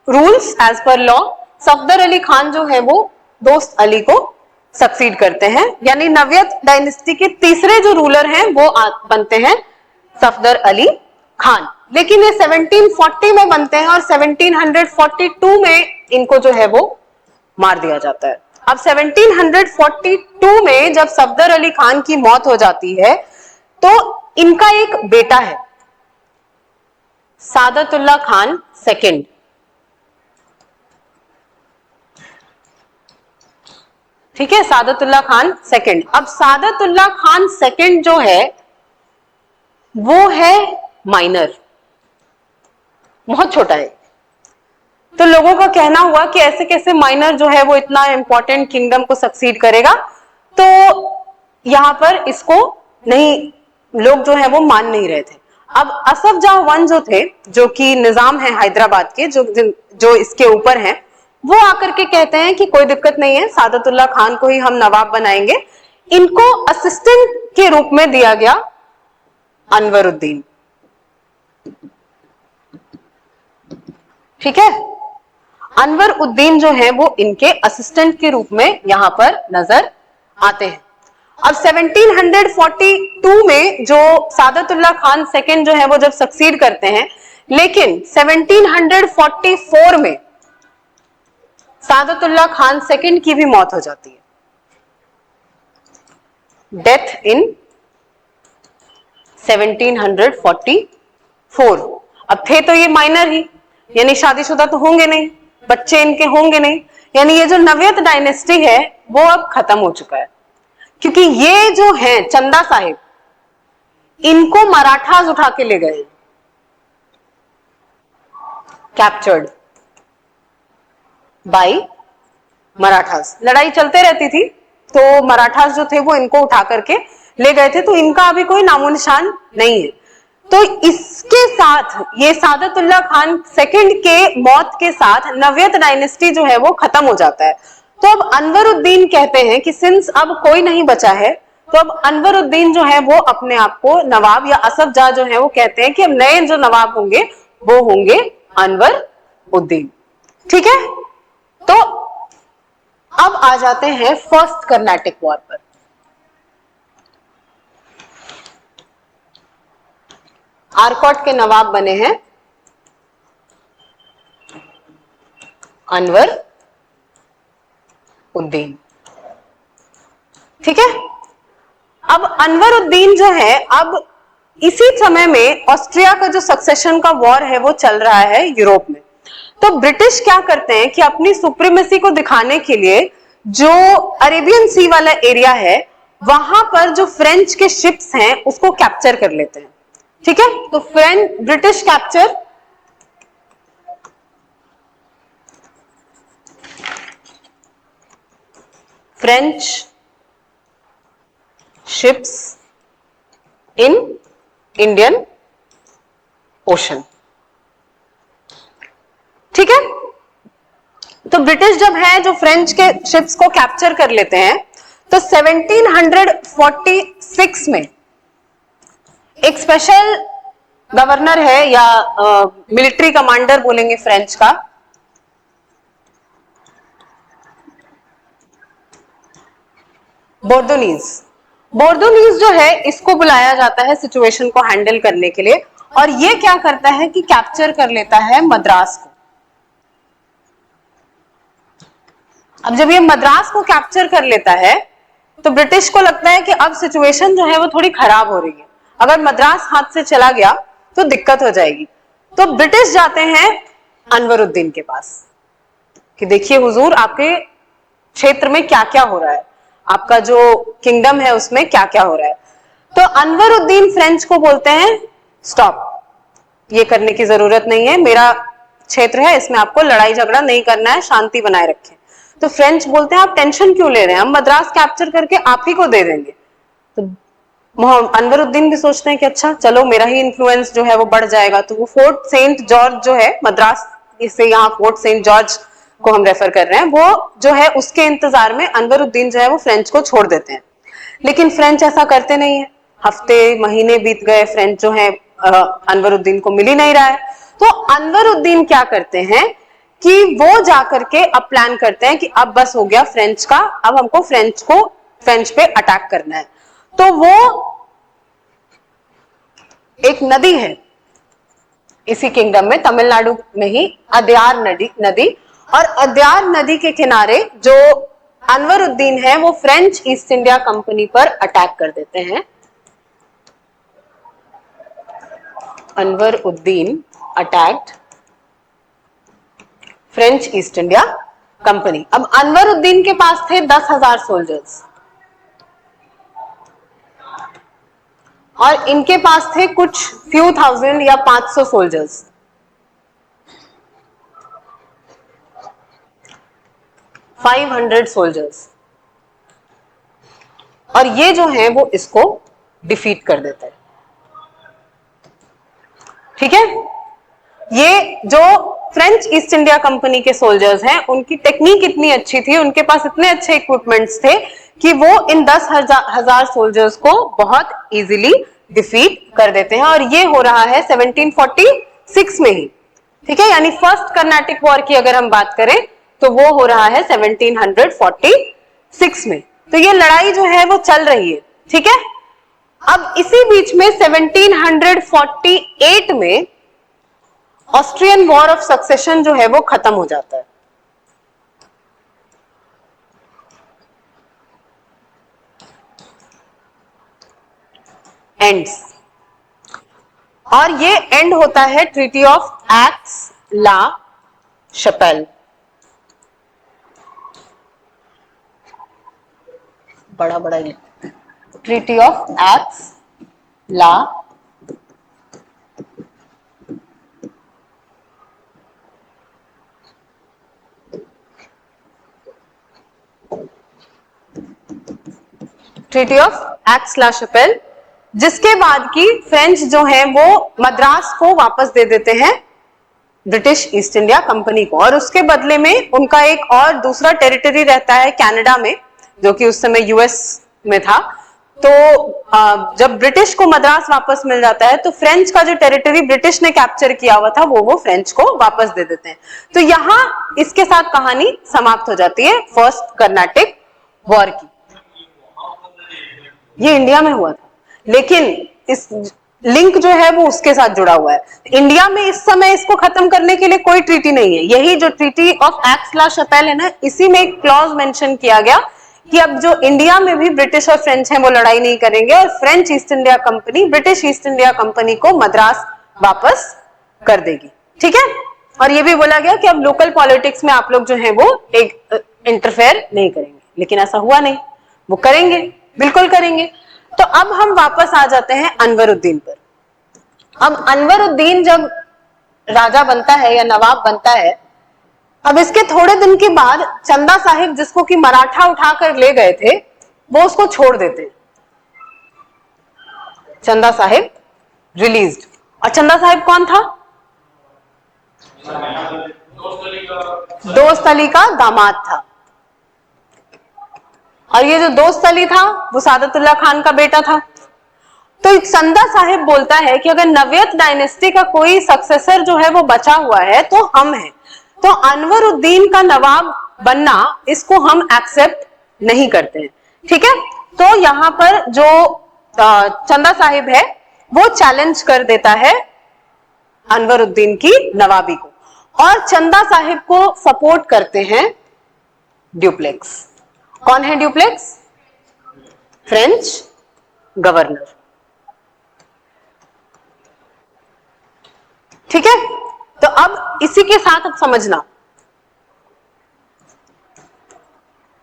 rules, as per law, Safdar Ali Khan जो है वो दोस्त अली को सक्सीड करते हैं, यानी नव्यत डायनेस्टी के तीसरे जो रूलर हैं वो बनते हैं सफदर अली खान। लेकिन ये 1740 में बनते हैं और 1742 में इनको जो है वो मार दिया जाता है। अब 1742 में जब सफदर अली खान की मौत हो जाती है तो इनका एक बेटा है सादतुल्लाह खान सेकंड। ठीक है, सादतुल्लाह खान सेकंड। अब सादतुल्लाह खान सेकंड जो है वो है माइनर, बहुत छोटा है। तो लोगों का कहना हुआ कि ऐसे कैसे माइनर जो है वो इतना इंपॉर्टेंट किंगडम को सक्सीड करेगा, तो यहां पर इसको नहीं, लोग जो है वो मान नहीं रहे थे। अब असफ जाह वन जो थे, जो कि निजाम है हैदराबाद के, जो इसके ऊपर हैं, वो आकर के कहते हैं कि कोई दिक्कत नहीं है, सादतुल्लाह खान को ही हम नवाब बनाएंगे। इनको असिस्टेंट के रूप में दिया गया अनवरुद्दीन। ठीक है, अनवर उद्दीन जो है वो इनके असिस्टेंट के रूप में यहां पर नजर आते हैं। अब 1742 में जो सादतुल्लाह खान सेकंड जो है वो जब सक्सीड करते हैं, लेकिन 1744 में सादतुल्लाह खान सेकंड की भी मौत हो जाती है, डेथ इन 1744। अब थे तो ये माइनर ही, यानी शादीशुदा तो होंगे नहीं, बच्चे इनके होंगे नहीं, यानी ये जो नव्यत डायनेस्टी है वो अब खत्म हो चुका है। क्योंकि ये जो है चंदा साहिब, इनको मराठास उठा के ले गए, कैप्चर्ड बाय मराठास। लड़ाई चलते रहती थी तो मराठास जो थे वो इनको उठा करके ले गए थे, तो इनका अभी कोई नामो निशान नहीं है। तो इसके साथ ये सादतुल्लाह खान सेकंड के मौत के साथ नव्यत डायनेस्टी जो है वो खत्म हो जाता है। तो अब अनवरुद्दीन कहते हैं कि सिंस अब कोई नहीं बचा है, तो अब अनवरुद्दीन जो है वो अपने आप को नवाब, या असफ जाह जो है वो कहते हैं कि अब नए जो नवाब होंगे वो होंगे अनवर उद्दीन। ठीक है, तो अब आ जाते हैं फर्स्ट कर्नाटिक वॉर पर। आरकोट के नवाब बने हैं अनवर उद्दीन। ठीक है, अब अनवर उद्दीन जो है, अब इसी समय में ऑस्ट्रिया का जो सक्सेशन का वॉर है वो चल रहा है यूरोप में। तो ब्रिटिश क्या करते हैं कि अपनी सुप्रीमेसी को दिखाने के लिए जो अरेबियन सी वाला एरिया है वहां पर जो फ्रेंच के शिप्स हैं उसको कैप्चर कर लेते हैं। ठीक है, तो British capture French ships in Indian ocean. ठीक है, तो ब्रिटिश जब है जो फ्रेंच के शिप्स को कैप्चर कर लेते हैं तो 1746 में एक स्पेशल गवर्नर है या मिलिट्री कमांडर बोलेंगे फ्रेंच का, बोर्दोनीज जो है इसको बुलाया जाता है सिचुएशन को हैंडल करने के लिए, और ये क्या करता है कि कैप्चर कर लेता है मद्रास को। अब जब ये मद्रास को कैप्चर कर लेता है तो ब्रिटिश को लगता है कि अब सिचुएशन जो है वो थोड़ी खराब हो रही है, अगर मद्रास हाथ से चला गया तो दिक्कत हो जाएगी। तो ब्रिटिश जाते हैं अनवरुद्दीन के पास कि देखिए हुजूर, आपके क्षेत्र में क्या क्या हो रहा है, आपका जो किंगडम है उसमें क्या क्या हो रहा है। तो अनवरुद्दीन फ्रेंच को बोलते हैं स्टॉप, ये करने की जरूरत नहीं है, मेरा क्षेत्र है, इसमें आपको लड़ाई झगड़ा नहीं करना है, शांति बनाए रखें। तो फ्रेंच बोलते हैं आप टेंशन क्यों ले रहे हैं, हम मद्रास कैप्चर करके आप ही को दे देंगे। तो अनवरुद्दीन भी सोचते हैं कि अच्छा चलो मेरा ही इन्फ्लुएंस जो है वो बढ़ जाएगा। तो वो फोर्ट सेंट जॉर्ज जो है मद्रास, इससे यहाँ फोर्ट सेंट जॉर्ज को हम रेफर कर रहे हैं, वो जो है उसके इंतजार में अनवरुद्दीन जो है वो फ्रेंच को छोड़ देते हैं। लेकिन फ्रेंच ऐसा करते नहीं है, हफ्ते महीने बीत गए, फ्रेंच जो है अनवरुद्दीन को मिल ही नहीं रहा है। तो अनवरुद्दीन क्या करते हैं कि वो जाकर के अब प्लान करते हैं कि अब बस हो गया फ्रेंच का, अब हमको फ्रेंच पे अटैक करना है। तो वो एक नदी है इसी किंगडम में, तमिलनाडु में ही, अद्यार नदी, और अद्यार नदी के किनारे जो अनवरुद्दीन है वो फ्रेंच ईस्ट इंडिया कंपनी पर अटैक कर देते हैं। Anwaruddin attacked French East India company. अब अनवरुद्दीन के पास थे 10,000 सोल्जर्स और इनके पास थे कुछ फ्यू थाउजेंड या 500 सोल्जर्स। 500 सोल्जर्स, और ये जो है वो इसको डिफीट कर देता है। ठीक है, ये जो फ्रेंच ईस्ट इंडिया कंपनी के सोल्जर्स हैं उनकी टेक्निक इतनी अच्छी थी, उनके पास इतने अच्छे इक्विपमेंट्स थे कि वो इन 10,000 सोल्जर्स को बहुत इजीली डिफीट कर देते हैं। और ये हो रहा है 1746 में ही। ठीक है, यानी फर्स्ट कर्नाटिक वॉर की अगर हम बात करें तो वो हो रहा है 1746 में। तो ये लड़ाई जो है वो चल रही है। ठीक है, अब इसी बीच में 1748 में ऑस्ट्रियन वॉर ऑफ सक्सेशन जो है वो खत्म हो जाता है। एंड्स, और ये एंड होता है treaty of Aix la Chapelle. बड़ा बड़ा treaty of Aix la treaty of Aix la Chapelle, जिसके बाद की फ्रेंच जो है वो मद्रास को वापस दे देते हैं ब्रिटिश ईस्ट इंडिया कंपनी को, और उसके बदले में उनका एक और दूसरा टेरिटरी रहता है कनाडा में, जो कि उस समय यूएस में था। तो जब ब्रिटिश को मद्रास वापस मिल जाता है तो फ्रेंच का जो टेरिटरी ब्रिटिश ने कैप्चर किया हुआ था वो फ्रेंच को वापस दे देते हैं। तो यहां इसके साथ कहानी समाप्त हो जाती है फर्स्ट कर्नाटिक वॉर की। ये इंडिया में हुआ था, लेकिन इस लिंक जो है वो उसके साथ जुड़ा हुआ है। इंडिया में इस समय इसको खत्म करने के लिए कोई ट्रीटी नहीं है। यही जो ट्रीटी ऑफ एक्स-ला-शपैल है ना, इसी में एक क्लॉज मेंशन किया गया कि अब जो इंडिया में भी ब्रिटिश और फ्रेंच हैं वो लड़ाई नहीं करेंगे और French East India company British east India company को मद्रास वापस कर देगी। ठीक है, और ये भी बोला गया कि अब लोकल पॉलिटिक्स में आप लोग जो है वो एक इंटरफेयर नहीं करेंगे। लेकिन ऐसा हुआ नहीं, वो करेंगे, बिल्कुल करेंगे। तो अब हम वापस आ जाते हैं अनवरुद्दीन पर। अब अनवरुद्दीन जब राजा बनता है या नवाब बनता है, अब इसके थोड़े दिन के बाद चंदा साहिब, जिसको कि मराठा उठाकर ले गए थे, वो उसको छोड़ देते हैं। चंदा साहिब रिलीज्ड। और चंदा साहिब कौन था? दोस्त अली का दामाद था। और ये जो दोस्त अली था वो सादतुल्लाह खान का बेटा था। तो चंदा साहिब बोलता है कि अगर नवेयत डायनेस्टी का कोई सक्सेसर जो है वो बचा हुआ है तो हम हैं, तो अनवरुद्दीन का नवाब बनना इसको हम एक्सेप्ट नहीं करते हैं। ठीक है, तो यहां पर जो चंदा साहिब है वो चैलेंज कर देता है अनवरुद्दीन की नवाबी को, और चंदा साहिब को सपोर्ट करते हैं ड्यूप्लेक्स। कौन है ड्यूप्लेक्स? French governor. ठीक है, तो अब इसी के साथ अब समझना,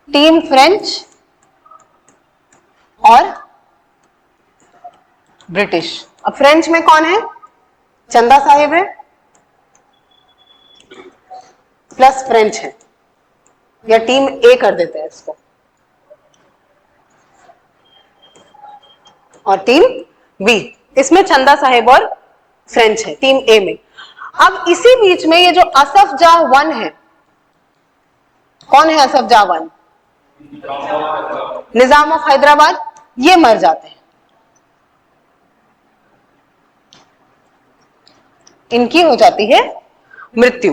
टीम फ्रेंच और ब्रिटिश। अब फ्रेंच में कौन है? चंदा साहिब है प्लस फ्रेंच है, या टीम ए कर देते हैं इसको, और टीम बी, इसमें चंदा साहिब और फ्रेंच है टीम ए में। अब इसी बीच में ये जो असफ जाह वन है, कौन है असफ जाह वन? Nizam of Hyderabad. ये मर जाते हैं, इनकी हो जाती है मृत्यु।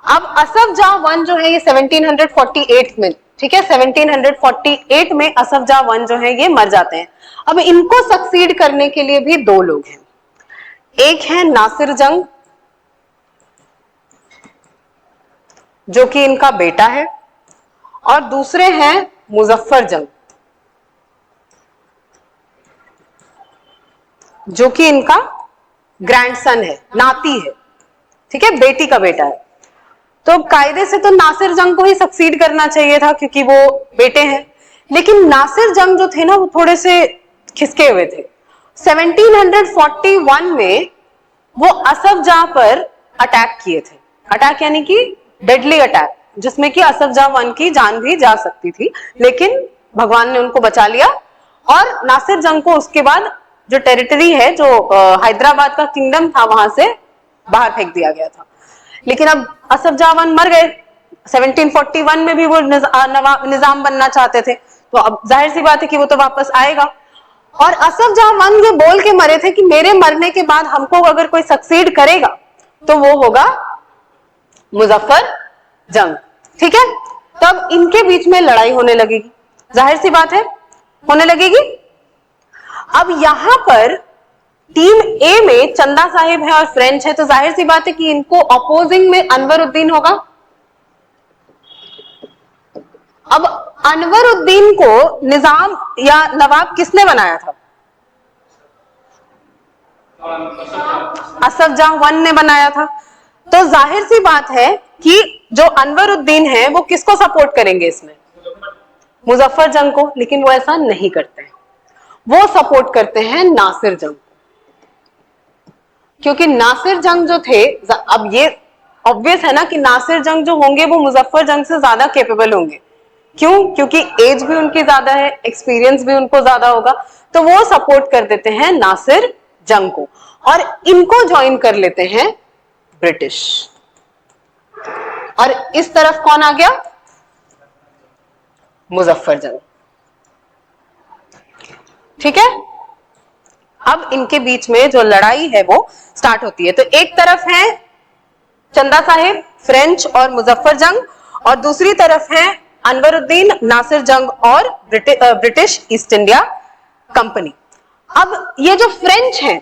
अब असफ जाह वन जो है ये 1748 में, ठीक है, 1748 में असफ जाह वन जो है ये मर जाते हैं। अब इनको सक्सीड करने के लिए भी दो लोग हैं, एक है नासिर जंग जो कि इनका बेटा है, और दूसरे हैं मुजफ्फर जंग जो कि इनका ग्रैंडसन है, नाती है। ठीक है, बेटी का बेटा है। तो कायदे से तो नासिर जंग को ही सक्सीड करना चाहिए था क्योंकि वो बेटे हैं, लेकिन नासिर जंग जो थे ना वो थोड़े से खिसके हुए थे। 1741 में वो असफ जाह पर अटैक किए थे। अटैक यानी कि डेडली अटैक, जिसमें कि असफ जाह वन की जान भी जा सकती थी, लेकिन भगवान ने उनको बचा लिया। और नासिर जंग को उसके बाद जो टेरिटरी है, जो हैदराबाद का किंगडम था, वहां से बाहर फेंक दिया गया था। लेकिन अब असफ जाह वन मर गए। 1741 में भी वो निजाम बनना चाहते थे, तो अब जाहिर सी बात है कि वो तो वापस आएगा। और असफ जाह वन ये बोल के मरे थे कि मेरे मरने के बाद हमको अगर कोई सक्सीड करेगा तो वो होगा मुजफ्फर जंग। ठीक है, तब इनके बीच में लड़ाई होने लगेगी, जाहिर सी बात है होने लगेगी। अब यहां पर टीम ए में चंदा साहिब है और फ्रेंच है, तो जाहिर सी बात है कि इनको अपोजिंग में अनवरुद्दीन होगा। अब अनवरुद्दीन को निजाम या नवाब किसने बनाया था? असफ जाह वन ने बनाया था। तो जाहिर सी बात है कि जो अनवरुद्दीन है वो किसको सपोर्ट करेंगे इसमें? मुजफ्फर जंग को। लेकिन वो ऐसा नहीं करते हैं, वो सपोर्ट करते हैं नासिर जंग, क्योंकि नासिर जंग जो थे, अब ये ऑब्वियस है ना कि नासिर जंग जो होंगे वो मुजफ्फर जंग से ज्यादा कैपेबल होंगे। क्यों? क्योंकि एज भी उनकी ज्यादा है, एक्सपीरियंस भी उनको ज्यादा होगा, तो वो सपोर्ट कर देते हैं नासिर जंग को, और इनको ज्वाइन कर लेते हैं ब्रिटिश। और इस तरफ कौन आ गया? मुजफ्फर जंग। ठीक है, अब इनके बीच में जो लड़ाई है वो स्टार्ट होती है। तो एक तरफ है चंदा साहिब, फ्रेंच और मुजफ्फर जंग, और दूसरी तरफ है अनवरुद्दीन, नासिर जंग और ब्रिटिश ईस्ट इंडिया कंपनी। अब ये जो फ्रेंच हैं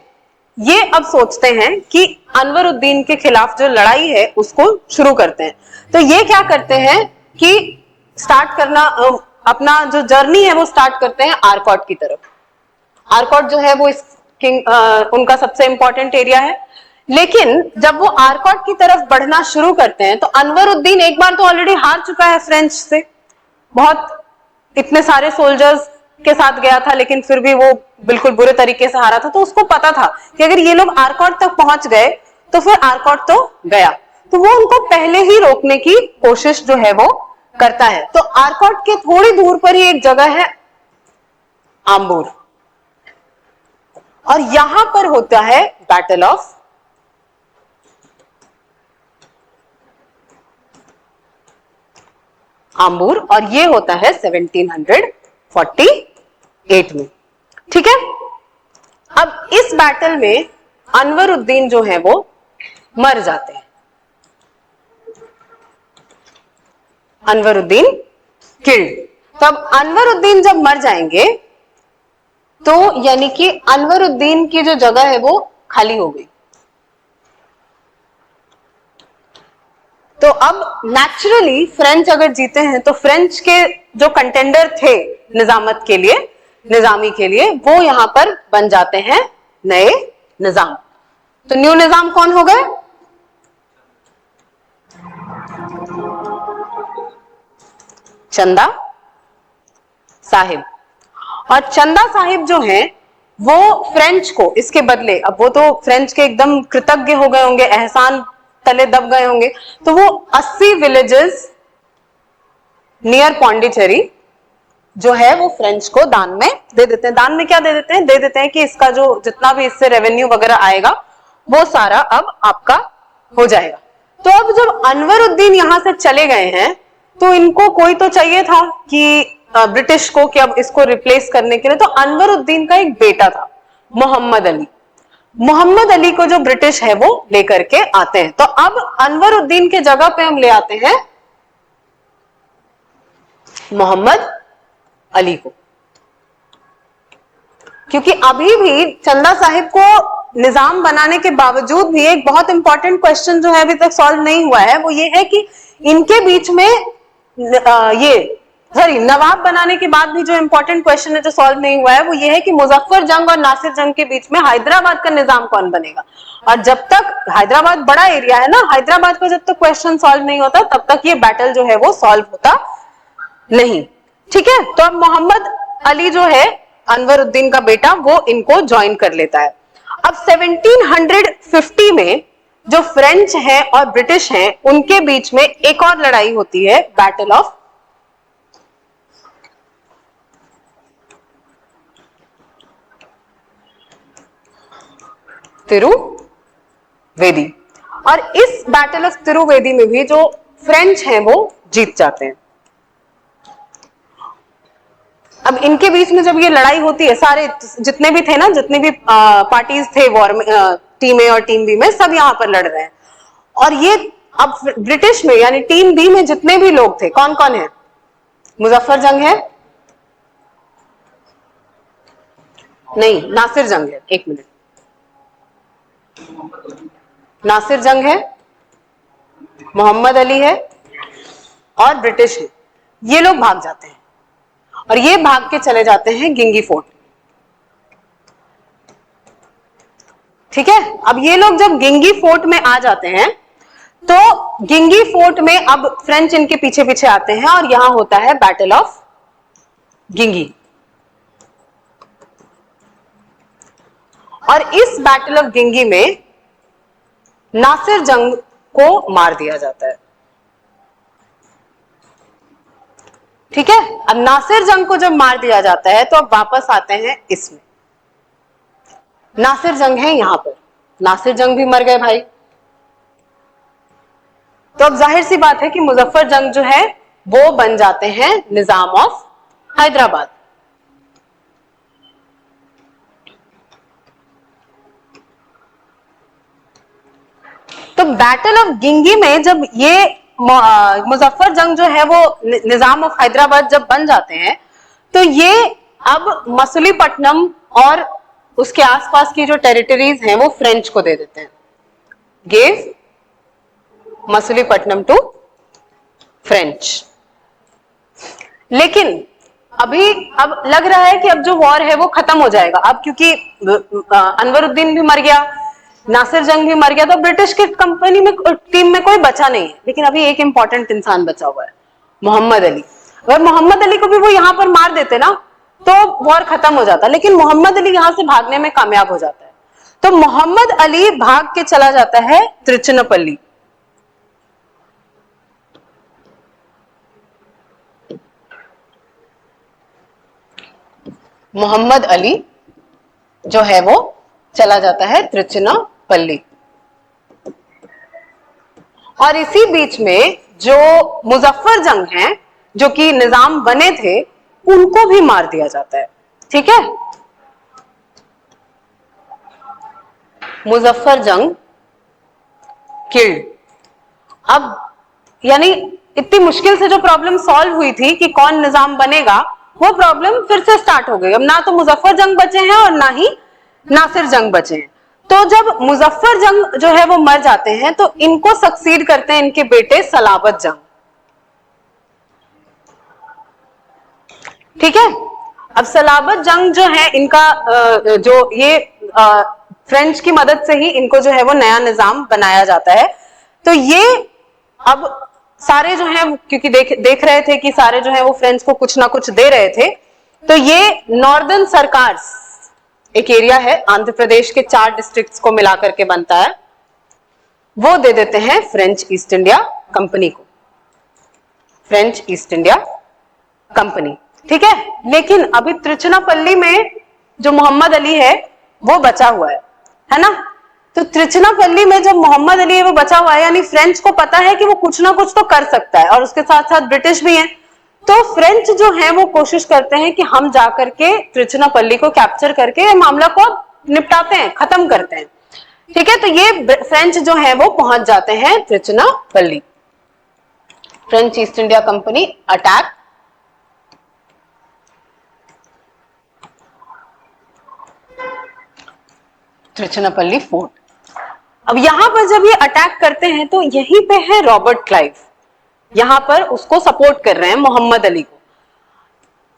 ये अब सोचते हैं कि अनवरुद्दीन के खिलाफ जो लड़ाई है उसको शुरू करते हैं। तो ये क्या करते हैं कि स्टार्ट करना अपना जो जर्नी है वो स्टार्ट करते हैं आरकॉट की तरफ। आरकॉट जो है वो इस उनका सबसे इंपॉर्टेंट एरिया है। लेकिन जब वो आरकॉट की तरफ बढ़ना शुरू करते हैं तो अनवरुद्दीन एक बार तो ऑलरेडी हार चुका है फ्रेंच से, बहुत इतने सारे सोल्जर्स के साथ गया था लेकिन फिर भी वो बिल्कुल बुरे तरीके से हारा था। तो उसको पता था कि अगर ये लोग आरकॉट तक पहुंच गए तो फिर आरकॉट तो गया, तो वो उनको पहले ही रोकने की कोशिश जो है वो करता है। तो आरकॉट के थोड़ी दूर पर ही एक जगह है आम्बूर, और यहां पर होता है बैटल ऑफ आम्बूर, और ये होता है 1748 में। ठीक है, अब इस बैटल में अनवरुद्दीन जो है वो मर जाते हैं। अनवरुद्दीन किल्ड। तो अब अनवरुद्दीन जब मर जाएंगे तो यानी कि अनवरुद्दीन की जो जगह है वो खाली हो गई। तो अब नेचुरली फ्रेंच अगर जीते हैं तो फ्रेंच के जो कंटेंडर थे निजामत के लिए, निजामी के लिए, वो यहां पर बन जाते हैं नए निजाम। तो न्यू निजाम कौन हो गए? चंदा साहिब। और चंदा साहिब जो हैं वो फ्रेंच को इसके बदले, अब वो तो फ्रेंच के एकदम कृतज्ञ हो गए होंगे, एहसान तले दब गए होंगे, तो वो 80 विलेजेस नियर पौंडीचेरी जो है वो फ्रेंच को दान में दे देते हैं। दान में क्या दे देते हैं? दे देते हैं कि इसका जो जितना भी इससे रेवेन्यू वगैरह आएगा वो सारा अब आपका हो जाएगा। तो अब जब अनवरुद्दीन यहां से चले गए हैं तो इनको कोई तो चाहिए था कि ब्रिटिश को, कि अब इसको रिप्लेस करने के लिए। तो अनवरुद्दीन का एक बेटा था मोहम्मद अली। मोहम्मद अली को जो ब्रिटिश है वो लेकर के आते हैं। तो अब अनवरुद्दीन के जगह पे हम ले आते हैं मोहम्मद अली को, क्योंकि अभी भी चंदा साहिब को निजाम बनाने के बावजूद भी एक बहुत इंपॉर्टेंट क्वेश्चन जो है अभी तक सॉल्व नहीं हुआ है, वो ये है कि इनके बीच में नवाब बनाने के बाद भी जो इंपॉर्टेंट क्वेश्चन है जो सॉल्व नहीं हुआ है वो ये है कि मुजफ्फर जंग और नासिर जंग के बीच में हैदराबाद का निजाम कौन बनेगा। और जब तक हैदराबाद बड़ा एरिया है ना, हैदराबाद का जब तक क्वेश्चन सॉल्व नहीं होता तब तक ये बैटल जो है वो सॉल्व होता नहीं। ठीक है, तो अब मोहम्मद अली जो है अनवरुद्दीन का बेटा, वो इनको ज्वाइन कर लेता है। अब 1750 में जो फ्रेंच है और ब्रिटिश हैं उनके बीच में एक और लड़ाई होती है, बैटल ऑफ तिरुवेदी। और इस बैटल ऑफ तिरुवेदी में भी जो फ्रेंच हैं वो जीत जाते हैं। अब इनके बीच में जब ये लड़ाई होती है, सारे जितने भी थे ना, जितने भी पार्टीज थे वॉर में, टीम ए और टीम बी में, सब यहां पर लड़ रहे हैं। और ये अब ब्रिटिश में यानी टीम बी में जितने भी लोग थे, कौन कौन है? मुजफ्फर जंग है, नहीं नासिर जंग है, एक मिनट, नासिर जंग है, मोहम्मद अली है और ब्रिटिश है। ये लोग भाग जाते हैं और ये भाग के चले जाते हैं गिंगी फोर्ट। ठीक है, अब ये लोग जब गिंगी फोर्ट में आ जाते हैं तो गिंगी फोर्ट में अब फ्रेंच इनके पीछे पीछे आते हैं और यहां होता है बैटल ऑफ गिंगी। और इस बैटल ऑफ गिंगी में नासिर जंग को मार दिया जाता है। ठीक है, अब नासिर जंग को जब मार दिया जाता है तो अब वापस आते हैं इसमें। नासिर जंग है यहां पर, नासिर जंग भी मर गए भाई। तो अब जाहिर सी बात है कि मुजफ्फर जंग जो है वो बन जाते हैं निजाम ऑफ हैदराबाद। तो बैटल ऑफ गिंगी में जब ये मुजफ्फर जंग जो है वो निजाम ऑफ हैदराबाद जब बन जाते हैं तो ये अब मसूलीपट्टनम और उसके आसपास की जो टेरिटरीज हैं वो फ्रेंच को दे देते हैं। Gave Masulipatnam to French. लेकिन अभी अब लग रहा है कि अब जो वॉर है वो खत्म हो जाएगा, अब क्योंकि अनवरुद्दीन भी मर गया, नासिर जंग भी मर गया, तो ब्रिटिश की कंपनी में टीम में कोई बचा नहीं है। लेकिन अभी एक इंपॉर्टेंट इंसान बचा हुआ है, मोहम्मद अली। अगर मोहम्मद अली को भी वो यहां पर मार देते ना तो वॉर खत्म हो जाता, लेकिन मोहम्मद अली यहां से भागने में कामयाब हो जाता है। तो मोहम्मद अली भाग के चला जाता है त्रिचुनापल्ली। मोहम्मद अली जो है वो चला जाता है त्रिचुनापल्ली। और इसी बीच में जो मुजफ्फर जंग हैं, जो कि निजाम बने थे, उनको भी मार दिया जाता है। ठीक है, मुजफ्फर जंग किल्ड। अब यानी इतनी मुश्किल से जो प्रॉब्लम सॉल्व हुई थी कि कौन निजाम बनेगा, वो प्रॉब्लम फिर से स्टार्ट हो गई। अब ना तो मुजफ्फर जंग बचे हैं और ना ही नासिर जंग बचे हैं। तो जब मुजफ्फर जंग जो है वो मर जाते हैं तो इनको सक्सीड करते हैं इनके बेटे सलाबत जंग। ठीक है, अब सलाबत जंग जो है इनका जो ये फ्रेंच की मदद से ही इनको जो है वो नया निजाम बनाया जाता है। तो ये अब सारे जो हैं, क्योंकि देख रहे थे कि सारे जो है वो फ्रेंच को कुछ ना कुछ दे रहे थे, तो ये नॉर्दर्न सरकार, एक एरिया है आंध्र प्रदेश के 4 डिस्ट्रिक्ट्स को मिलाकर के बनता है, वो दे देते हैं फ्रेंच ईस्ट इंडिया कंपनी को, फ्रेंच ईस्ट इंडिया कंपनी। ठीक है, लेकिन अभी त्रिचुनापल्ली में जो मोहम्मद अली है वो बचा हुआ है ना। तो त्रिचुनापल्ली में जब मोहम्मद अली है वो बचा हुआ है, यानी फ्रेंच को पता है कि वो कुछ ना कुछ तो कर सकता है, और उसके साथ साथ ब्रिटिश भी हैं। तो फ्रेंच जो है वो कोशिश करते हैं कि हम जाकर के त्रिचुनापल्ली को कैप्चर करके मामला को निपटाते हैं, खत्म करते हैं। ठीक है, तो ये फ्रेंच जो है वो पहुंच जाते हैं Trichinopoly. French East India Company attack Trichinopoly fort. अब यहां पर जब ये अटैक करते हैं तो यहीं पे है रॉबर्ट क्लाइव, यहां पर उसको सपोर्ट कर रहे हैं मोहम्मद अली को।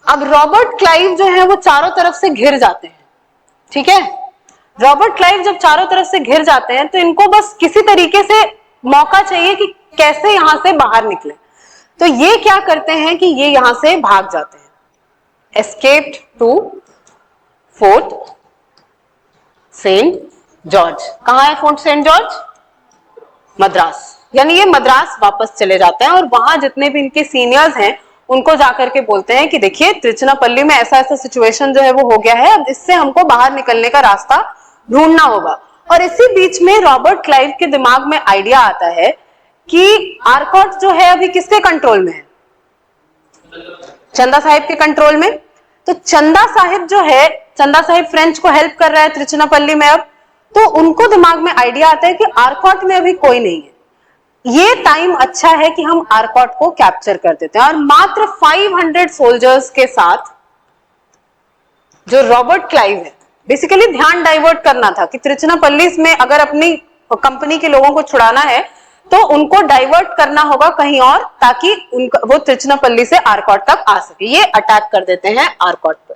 अब रॉबर्ट क्लाइव जो है वो चारों तरफ से घिर जाते हैं। ठीक है, रॉबर्ट क्लाइव जब चारों तरफ से घिर जाते हैं तो इनको बस किसी तरीके से मौका चाहिए कि कैसे यहां से बाहर निकले। तो ये क्या करते हैं कि ये यहां से भाग जाते हैं, escaped to fort saint George. कहां है फोर्ट सेंट जॉर्ज? मद्रास। यानी ये मद्रास वापस चले जाते हैं और वहां जितने भी इनके सीनियर्स हैं उनको जाकर के बोलते हैं कि देखिए त्रिचुनापल्ली में ऐसा ऐसा सिचुएशन जो है वो हो गया है, अब इससे हमको बाहर निकलने का रास्ता ढूंढना होगा। और इसी बीच में रॉबर्ट क्लाइव के दिमाग में आइडिया आता है कि आरकॉट जो है अभी किसके कंट्रोल में है? चंदा साहिब के कंट्रोल में। तो चंदा साहिब जो है, चंदा साहिब फ्रेंच को हेल्प कर रहा है त्रिचुनापल्ली में। अब तो उनको दिमाग में आइडिया आता है कि आरकॉट में अभी कोई नहीं है, ये टाइम अच्छा है कि हम आरकॉट को कैप्चर कर देते हैं। और मात्र 500 सोल्जर्स के साथ जो रॉबर्ट क्लाइव है, बेसिकली ध्यान डाइवर्ट करना था कि त्रिचुनापल्ली में अगर अपनी कंपनी के लोगों को छुड़ाना है तो उनको डाइवर्ट करना होगा कहीं और, ताकि उनका वो त्रिचुनापल्ली से आरकॉट तक आ सके। ये अटैक कर देते हैं आरकॉट पर।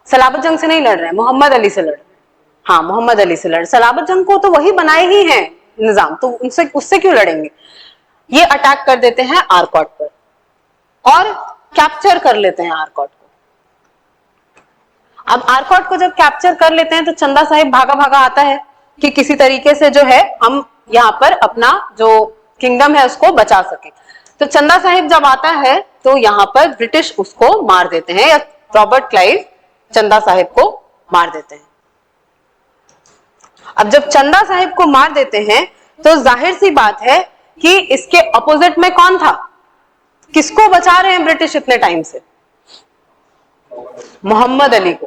सलाबत जंग से नहीं लड़ रहे हैं, मोहम्मद अली से लड़ रहे हैं। हाँ, मोहम्मद अली से लड़, सलाबत जंग को तो वही बनाए ही हैं निजाम, तो उनसे उससे क्यों लड़ेंगे। ये अटैक कर देते हैं आरकॉट पर और कैप्चर कर लेते हैं आरकॉट को। अब आरकॉट को जब कैप्चर कर लेते हैं तो चंदा साहिब भागा भागा आता है कि किसी तरीके से जो है हम यहाँ पर अपना जो किंगडम है उसको बचा सके। तो चंदा साहिब जब आता है तो यहाँ पर ब्रिटिश उसको मार देते हैं, या रॉबर्ट क्लाइव चंदा साहिब को मार देते हैं। अब जब चंदा साहिब को मार देते हैं तो जाहिर सी बात है कि इसके अपोजिट में कौन था? किसको बचा रहे हैं ब्रिटिश इतने टाइम से? मोहम्मद अली को।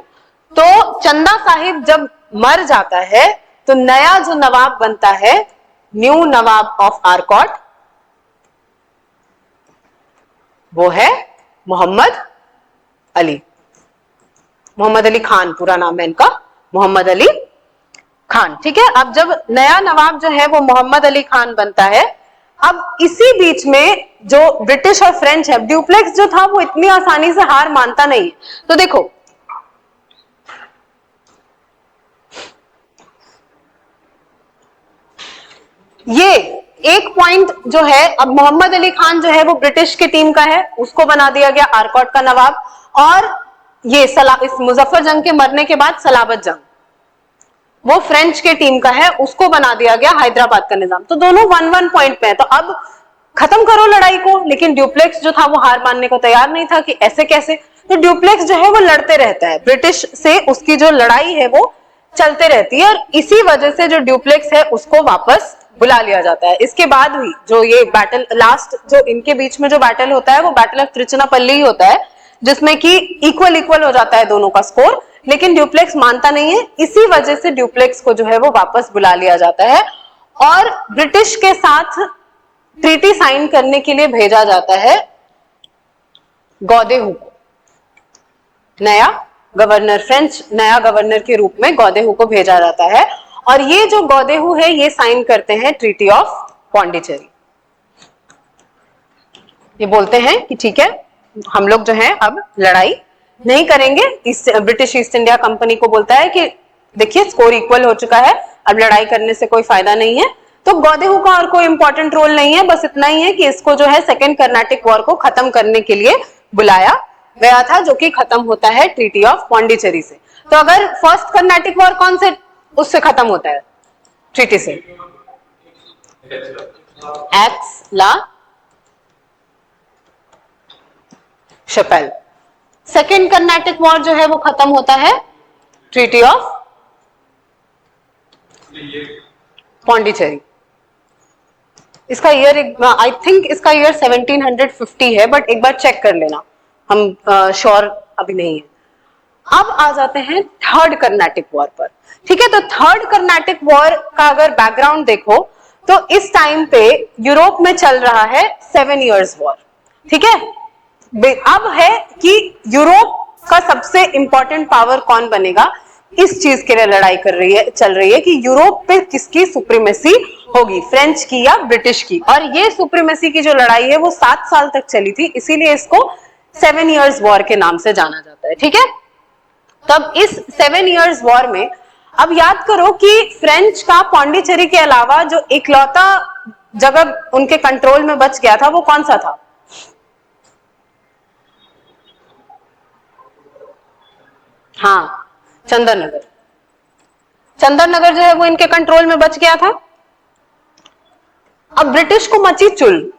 तो चंदा साहिब जब मर जाता है तो नया जो नवाब बनता है, न्यू नवाब ऑफ आरकॉट, वो है मोहम्मद अली। मोहम्मद अली खान पूरा नाम है इनका, मोहम्मद अली खान। ठीक है, अब जब नया नवाब जो है वो मोहम्मद अली खान बनता है, अब इसी बीच में जो ब्रिटिश और फ्रेंच है, ड्यूप्लेक्स जो था वो इतनी आसानी से हार मानता नहीं। तो देखो ये एक पॉइंट जो है, अब मोहम्मद अली खान जो है वो ब्रिटिश की टीम का है, उसको बना दिया गया आरकॉट का नवाब। और ये इस मुजफ्फर जंग के मरने के बाद सलाबत जंग वो फ्रेंच के टीम का है, उसको बना दिया गया हैदराबाद का निजाम। तो दोनों 1-1 पॉइंट पे है। तो अब खत्म करो लड़ाई को, लेकिन ड्यूप्लेक्स जो था वो हार मानने को तैयार नहीं था कि ऐसे कैसे। तो ड्यूप्लेक्स जो है वो लड़ते रहता है ब्रिटिश से, उसकी जो लड़ाई है वो चलते रहती है, और इसी वजह से जो ड्यूप्लेक्स है उसको वापस बुला लिया जाता है। इसके बाद भी जो ये बैटल, लास्ट जो इनके बीच में जो बैटल होता है वो बैटल ऑफ त्रिचनापल्ली ही होता है, जिसमें कि इक्वल इक्वल हो जाता है दोनों का स्कोर, लेकिन ड्यूप्लेक्स मानता नहीं है। इसी वजह से ड्यूप्लेक्स को जो है वो वापस बुला लिया जाता है और ब्रिटिश के साथ ट्रीटी साइन करने के लिए भेजा जाता है गौदेहू को, नया गवर्नर, फ्रेंच नया गवर्नर के रूप में गौदेहू को भेजा जाता है। और ये जो गौदेहू है ये साइन करते हैं ट्रीटी ऑफ पौंडीचेरी। ये बोलते हैं कि ठीक है हम लोग जो है अब लड़ाई नहीं करेंगे। ब्रिटिश ईस्ट इंडिया कंपनी को बोलता है कि देखिए स्कोर इक्वल हो चुका है, अब लड़ाई करने से कोई फायदा नहीं है। तो गौदेहू का और कोई इंपॉर्टेंट रोल नहीं है, बस इतना ही है कि इसको जो है सेकेंड कर्नाटिक वॉर को खत्म करने के लिए बुलाया गया था, जो कि खत्म होता है ट्रीटी ऑफ पौंडीचेरी से। तो अगर फर्स्ट कर्नाटिक वॉर कौन से उससे खत्म होता है, ट्रीटी से, x la Chappelle. Second Carnatic war जो है वो खत्म होता है ट्रीटी ऑफ पौंडीचेरी। इसका ईयर आई थिंक इसका ईयर 1750 है, बट एक बार चेक कर लेना, हम श्योर अभी नहीं है। अब आ जाते हैं थर्ड कर्नाटिक वॉर पर। ठीक है, तो थर्ड कर्नाटिक वॉर का अगर बैकग्राउंड देखो तो इस टाइम पे यूरोप में चल रहा है 7 इयर्स वॉर। ठीक है, अब है कि यूरोप का सबसे इंपॉर्टेंट पावर कौन बनेगा, इस चीज के लिए लड़ाई चल रही है कि यूरोप पे किसकी सुप्रीमेसी होगी, फ्रेंच की या ब्रिटिश की। और ये सुप्रीमेसी की जो लड़ाई है वो 7 साल तक चली थी, इसीलिए इसको 7 इयर्स वॉर के नाम से जाना जाता है। ठीक है, तब इस 7 इयर्स वॉर में अब याद करो कि फ्रेंच का पौंडीचेरी के अलावा जो इकलौता जगह उनके कंट्रोल में बच गया था वो कौन सा था? हाँ, चंदरनगर। चंदरनगर जो है वो इनके कंट्रोल में बच गया था। अब ब्रिटिश को मची चुल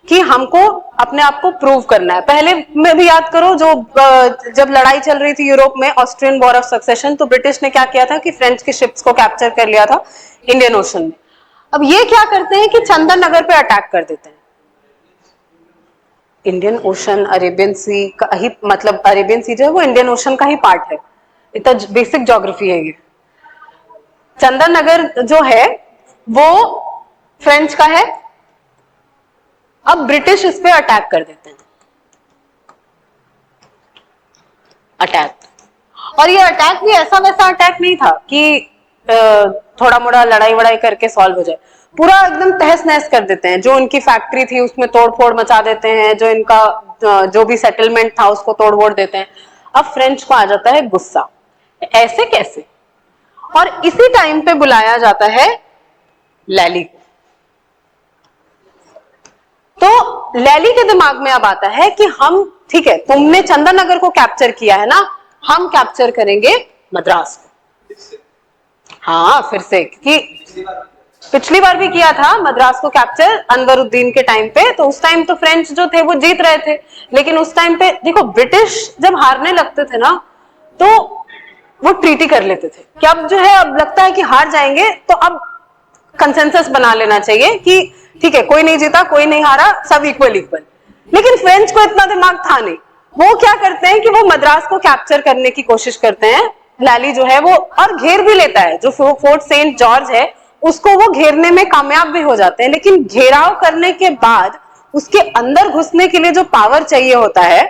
कि हमको अपने आप को प्रूव करना है। पहले में भी याद करो जो जब लड़ाई चल रही थी यूरोप में, ऑस्ट्रियन वॉर ऑफ सक्सेशन, तो ब्रिटिश ने क्या किया था कि फ्रेंच की शिप्स को कैप्चर कर लिया था इंडियन ओशन में। अब ये क्या करते हैं कि चंदरनगर पे अटैक कर देते हैं। इंडियन ओशन अरेबियन सी का ही, मतलब अरेबियन सी जो है वो इंडियन ओशन का ही पार्ट है, इतना बेसिक ज्योग्राफी है ये। चंदरनगर जो है वो फ्रेंच का है। अब ब्रिटिश इस पे अटैक कर देते हैं, अटैक। और ये अटैक भी ऐसा वैसा अटैक नहीं था कि थोड़ा मोड़ा लड़ाई वड़ाई करके सॉल्व हो जाए, पूरा एकदम तहस नहस कर देते हैं। जो उनकी फैक्ट्री थी उसमें तोड़फोड़ मचा देते हैं, जो इनका जो भी सेटलमेंट था उसको तोड़-फोड़ देते हैं। अब फ्रेंच को आ जाता है गुस्सा, ऐसे कैसे? और इसी टाइम पे बुलाया जाता है लैली को। तो लैली के दिमाग में अब आता है कि हम, ठीक है तुमने चंदरनगर को कैप्चर किया है ना, हम कैप्चर करेंगे मद्रास को। हाँ फिर से, क्योंकि पिछली बार भी किया था मद्रास को कैप्चर अनवरुद्दीन के टाइम पे, तो उस टाइम तो फ्रेंच जो थे वो जीत रहे थे, लेकिन उस टाइम पे देखो ब्रिटिश जब हारने लगते थे ना तो वो ट्रीटी कर लेते थे कि अब जो है, अब लगता है कि हार जाएंगे तो अब कंसेंसस बना लेना चाहिए कि ठीक है कोई नहीं जीता कोई नहीं हारा, सब इक्वल इक्वल। लेकिन फ्रेंच को इतना दिमाग था नहीं, वो क्या करते हैं कि वो मद्रास को कैप्चर करने की कोशिश करते हैं। लैली जो है वो और घेर भी लेता है, जो फोर्ट सेंट जॉर्ज है उसको वो घेरने में कामयाब भी हो जाते हैं, लेकिन घेराव करने के बाद उसके अंदर घुसने के लिए जो पावर चाहिए होता है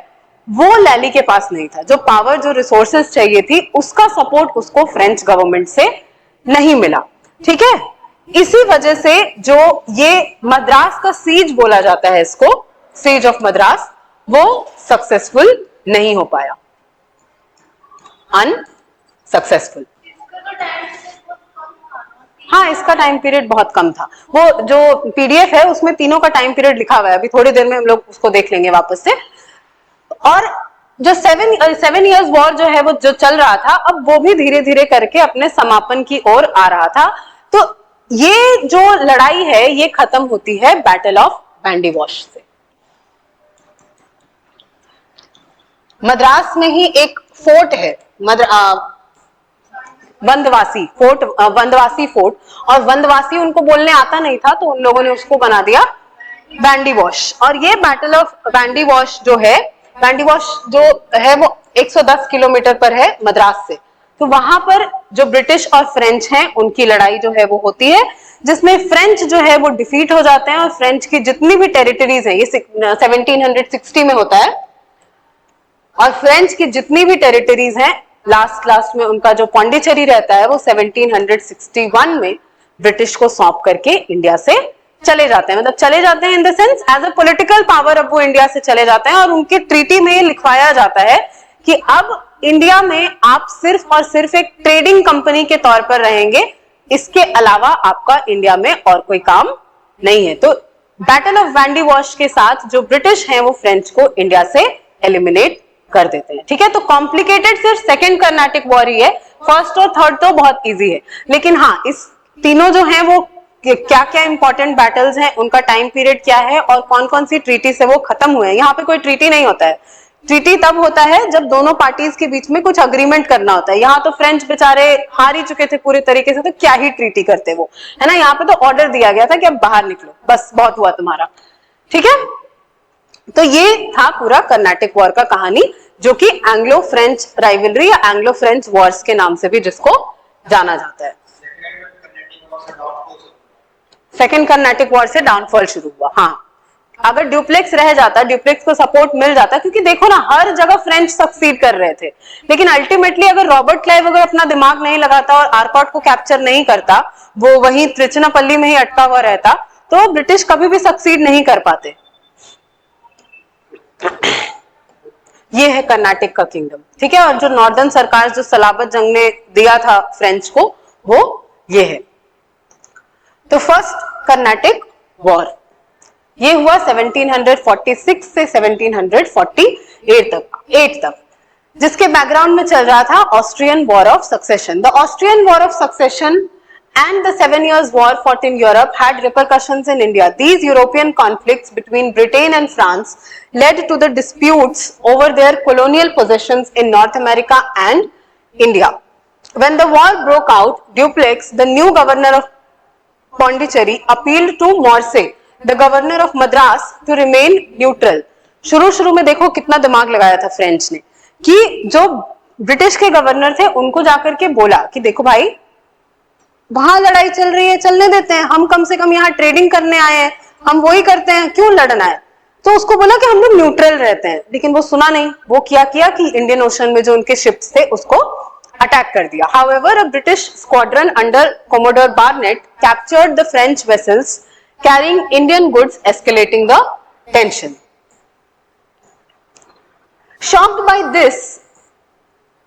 वो लैली के पास नहीं था। जो पावर, जो रिसोर्सेस चाहिए थी, उसका सपोर्ट उसको फ्रेंच गवर्नमेंट से नहीं मिला। ठीक है, इसी वजह से जो ये मद्रास का सीज बोला जाता है, इसको सीज ऑफ मद्रास, वो सक्सेसफुल नहीं हो पाया, अनसक्सेसफुल। हाँ, इसका टाइम पीरियड बहुत कम था। वो जो पीडीएफ है उसमें तीनों का टाइम पीरियड लिखा हुआ है, अभी थोड़ी देर में हम लोग उसको देख लेंगे वापस से। और जो 7 इयर्स वॉर जो है वो जो चल रहा था, अब वो भी धीरे धीरे करके अपने समापन की ओर आ रहा था। तो ये जो लड़ाई है ये खत्म होती है बैटल ऑफ बैंडी वॉश से। मद्रास में ही एक फोर्ट है, वंदवासी फोर्ट, वंदवासी फोर्ट, और वंदवासी उनको बोलने आता नहीं था तो उन लोगों ने उसको बना दिया बैंडी वॉश। और ये बैटल ऑफ बैंडी वॉश जो है, बैंडी वॉश जो है वो 110 किलोमीटर पर है मद्रास से। तो वहां पर जो ब्रिटिश और फ्रेंच हैं उनकी लड़ाई जो है वो होती है, जिसमें फ्रेंच जो है वो डिफीट हो जाते हैं और फ्रेंच की जितनी भी टेरिटरीज है, ये 1760 में होता है, और फ्रेंच की जितनी भी टेरिटरीज हैं लास्ट में उनका जो पौंडीचेरी रहता है वो 1761 में ब्रिटिश को सौंप करके इंडिया से चले जाते हैं। मतलब चले जाते हैं in the sense as a political power, अब वो इंडिया से चले जाते हैं और उनके ट्रीटी में लिखवाया जाता है कि अब इंडिया में आप सिर्फ और सिर्फ एक ट्रेडिंग कंपनी के तौर पर रहेंगे, इसके अलावा आपका इंडिया में और कोई काम नहीं है। तो बैटल ऑफ बैंडी वॉश के साथ जो ब्रिटिश हैं वो फ्रेंच को इंडिया से एलिमिनेट कर देते हैं। ठीक है, तो कॉम्प्लिकेटेड सिर्फ सेकेंड कर्नाटिक वॉर ही है, फर्स्ट और थर्ड तो बहुत इजी है। लेकिन हाँ, इस तीनों जो हैं वो क्या क्या इंपॉर्टेंट बैटल्स हैं, उनका टाइम पीरियड क्या है और कौन कौन सी ट्रीटी से वो खत्म हुए हैं। यहाँ पे कोई ट्रीटी नहीं होता है, ट्रीटी तब होता है जब दोनों पार्टीज के बीच में कुछ अग्रीमेंट करना होता है। यहाँ तो फ्रेंच बेचारे हार ही चुके थे पूरे तरीके से, तो क्या ही ट्रीटी करते वो, है ना। यहाँ पे तो ऑर्डर दिया गया था कि अब बाहर निकलो, बस बहुत हुआ तुम्हारा। ठीक है, तो ये था पूरा कर्नाटिक वॉर का कहानी, जो कि एंग्लो फ्रेंच राइवलरी या एंग्लो फ्रेंच वॉर्स के नाम से भी जिसको जाना जाता है। सेकेंड कर्नाटिक वॉर से डाउनफॉल शुरू हुआ। हाँ, अगर ड्यूप्लेक्स रह जाता, ड्यूप्लेक्स को सपोर्ट मिल जाता, क्योंकि देखो ना हर जगह फ्रेंच सक्सीड कर रहे थे, लेकिन अल्टीमेटली अगर रॉबर्ट क्लाइव अगर अपना दिमाग नहीं लगाता और आरकॉट को कैप्चर नहीं करता, वो वहीं त्रिचनापल्ली में ही अटका हुआ रहता, तो ब्रिटिश कभी भी सक्सीड नहीं कर पाते। ये है कर्नाटक का किंगडम। ठीक है, और जो नॉर्दर्न सरकार जो सलाबत जंग ने दिया था फ्रेंच को, वो ये है। तो फर्स्ट कर्नाटक वॉर ये हुआ 1746 से 1748 तक, जिसके बैकग्राउंड में चल रहा था Austrian war of succession. The Austrian war of succession and the 7 years war fought in Europe had repercussions in India. These European conflicts between Britain and France led to the disputes over their colonial possessions in North America and India. When the war broke out, Dupleix, the new governor of Pondicherry, appealed to Morse, the governor of Madras, to remain neutral. शुरू में देखो कितना दिमाग लगाया था French ने, कि जो ब्रिटिश के गवर्नर थे उनको जाकर के बोला कि देखो भाई, वहां लड़ाई चल रही है, चलने देते हैं, हम कम से कम यहाँ ट्रेडिंग करने आए हैं, हम वही करते हैं, क्यों लड़ना है। तो उसको बोला कि हम लोग न्यूट्रल रहते हैं, लेकिन वो सुना नहीं। वो क्या किया कि इंडियन ओशन में जो उनके शिप्स थे उसको अटैक कर दिया। However, a British squadron under Commodore Barnett captured the French vessels carrying Indian goods, escalating the tension. Shocked by this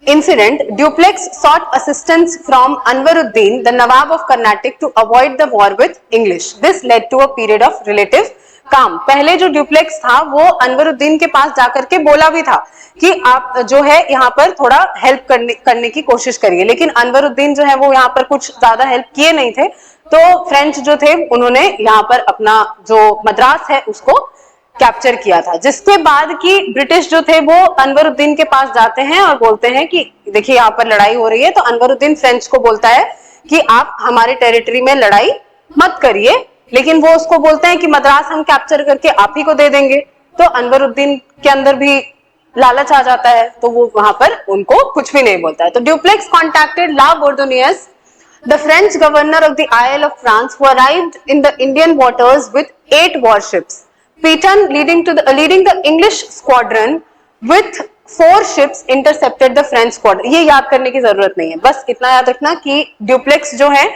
incident, Dupleix sought assistance from Anwaruddin, the Nawab of Carnatic, to avoid the war with English. This led to a period of relative calm. पहले जो duplex था वो अनवरुद्दीन के पास जाकर के बोला भी था कि आप जो है यहाँ पर थोड़ा हेल्प करने की कोशिश करिए, लेकिन अनवरुद्दीन जो है वो यहाँ पर कुछ ज्यादा हेल्प किए नहीं थे। तो फ्रेंच जो थे उन्होंने यहाँ पर अपना जो मद्रास है उसको कैप्चर किया था, जिसके बाद की ब्रिटिश जो थे वो अनवरुद्दीन के पास जाते हैं और बोलते हैं कि देखिए यहाँ पर लड़ाई हो रही है। तो अनवरुद्दीन फ्रेंच को बोलता है कि आप हमारे टेरिटरी में लड़ाई मत करिए, लेकिन वो उसको बोलते हैं कि मद्रास हम कैप्चर करके आप ही को दे देंगे। तो अनवरुद्दीन के अंदर भी लालच आ जाता है, तो वो वहां पर उनको कुछ भी नहीं बोलता है। तो Dupleix contacted La Bourdonnais, the French governor of the Isle of France, who arrived in the Indian waters with 8 warships. Peyton leading the English squadron with 4 ships intercepted the French squadron. ये याद करने की जरूरत नहीं है, बस इतना याद रखना कि ड्यूप्लेक्स जो है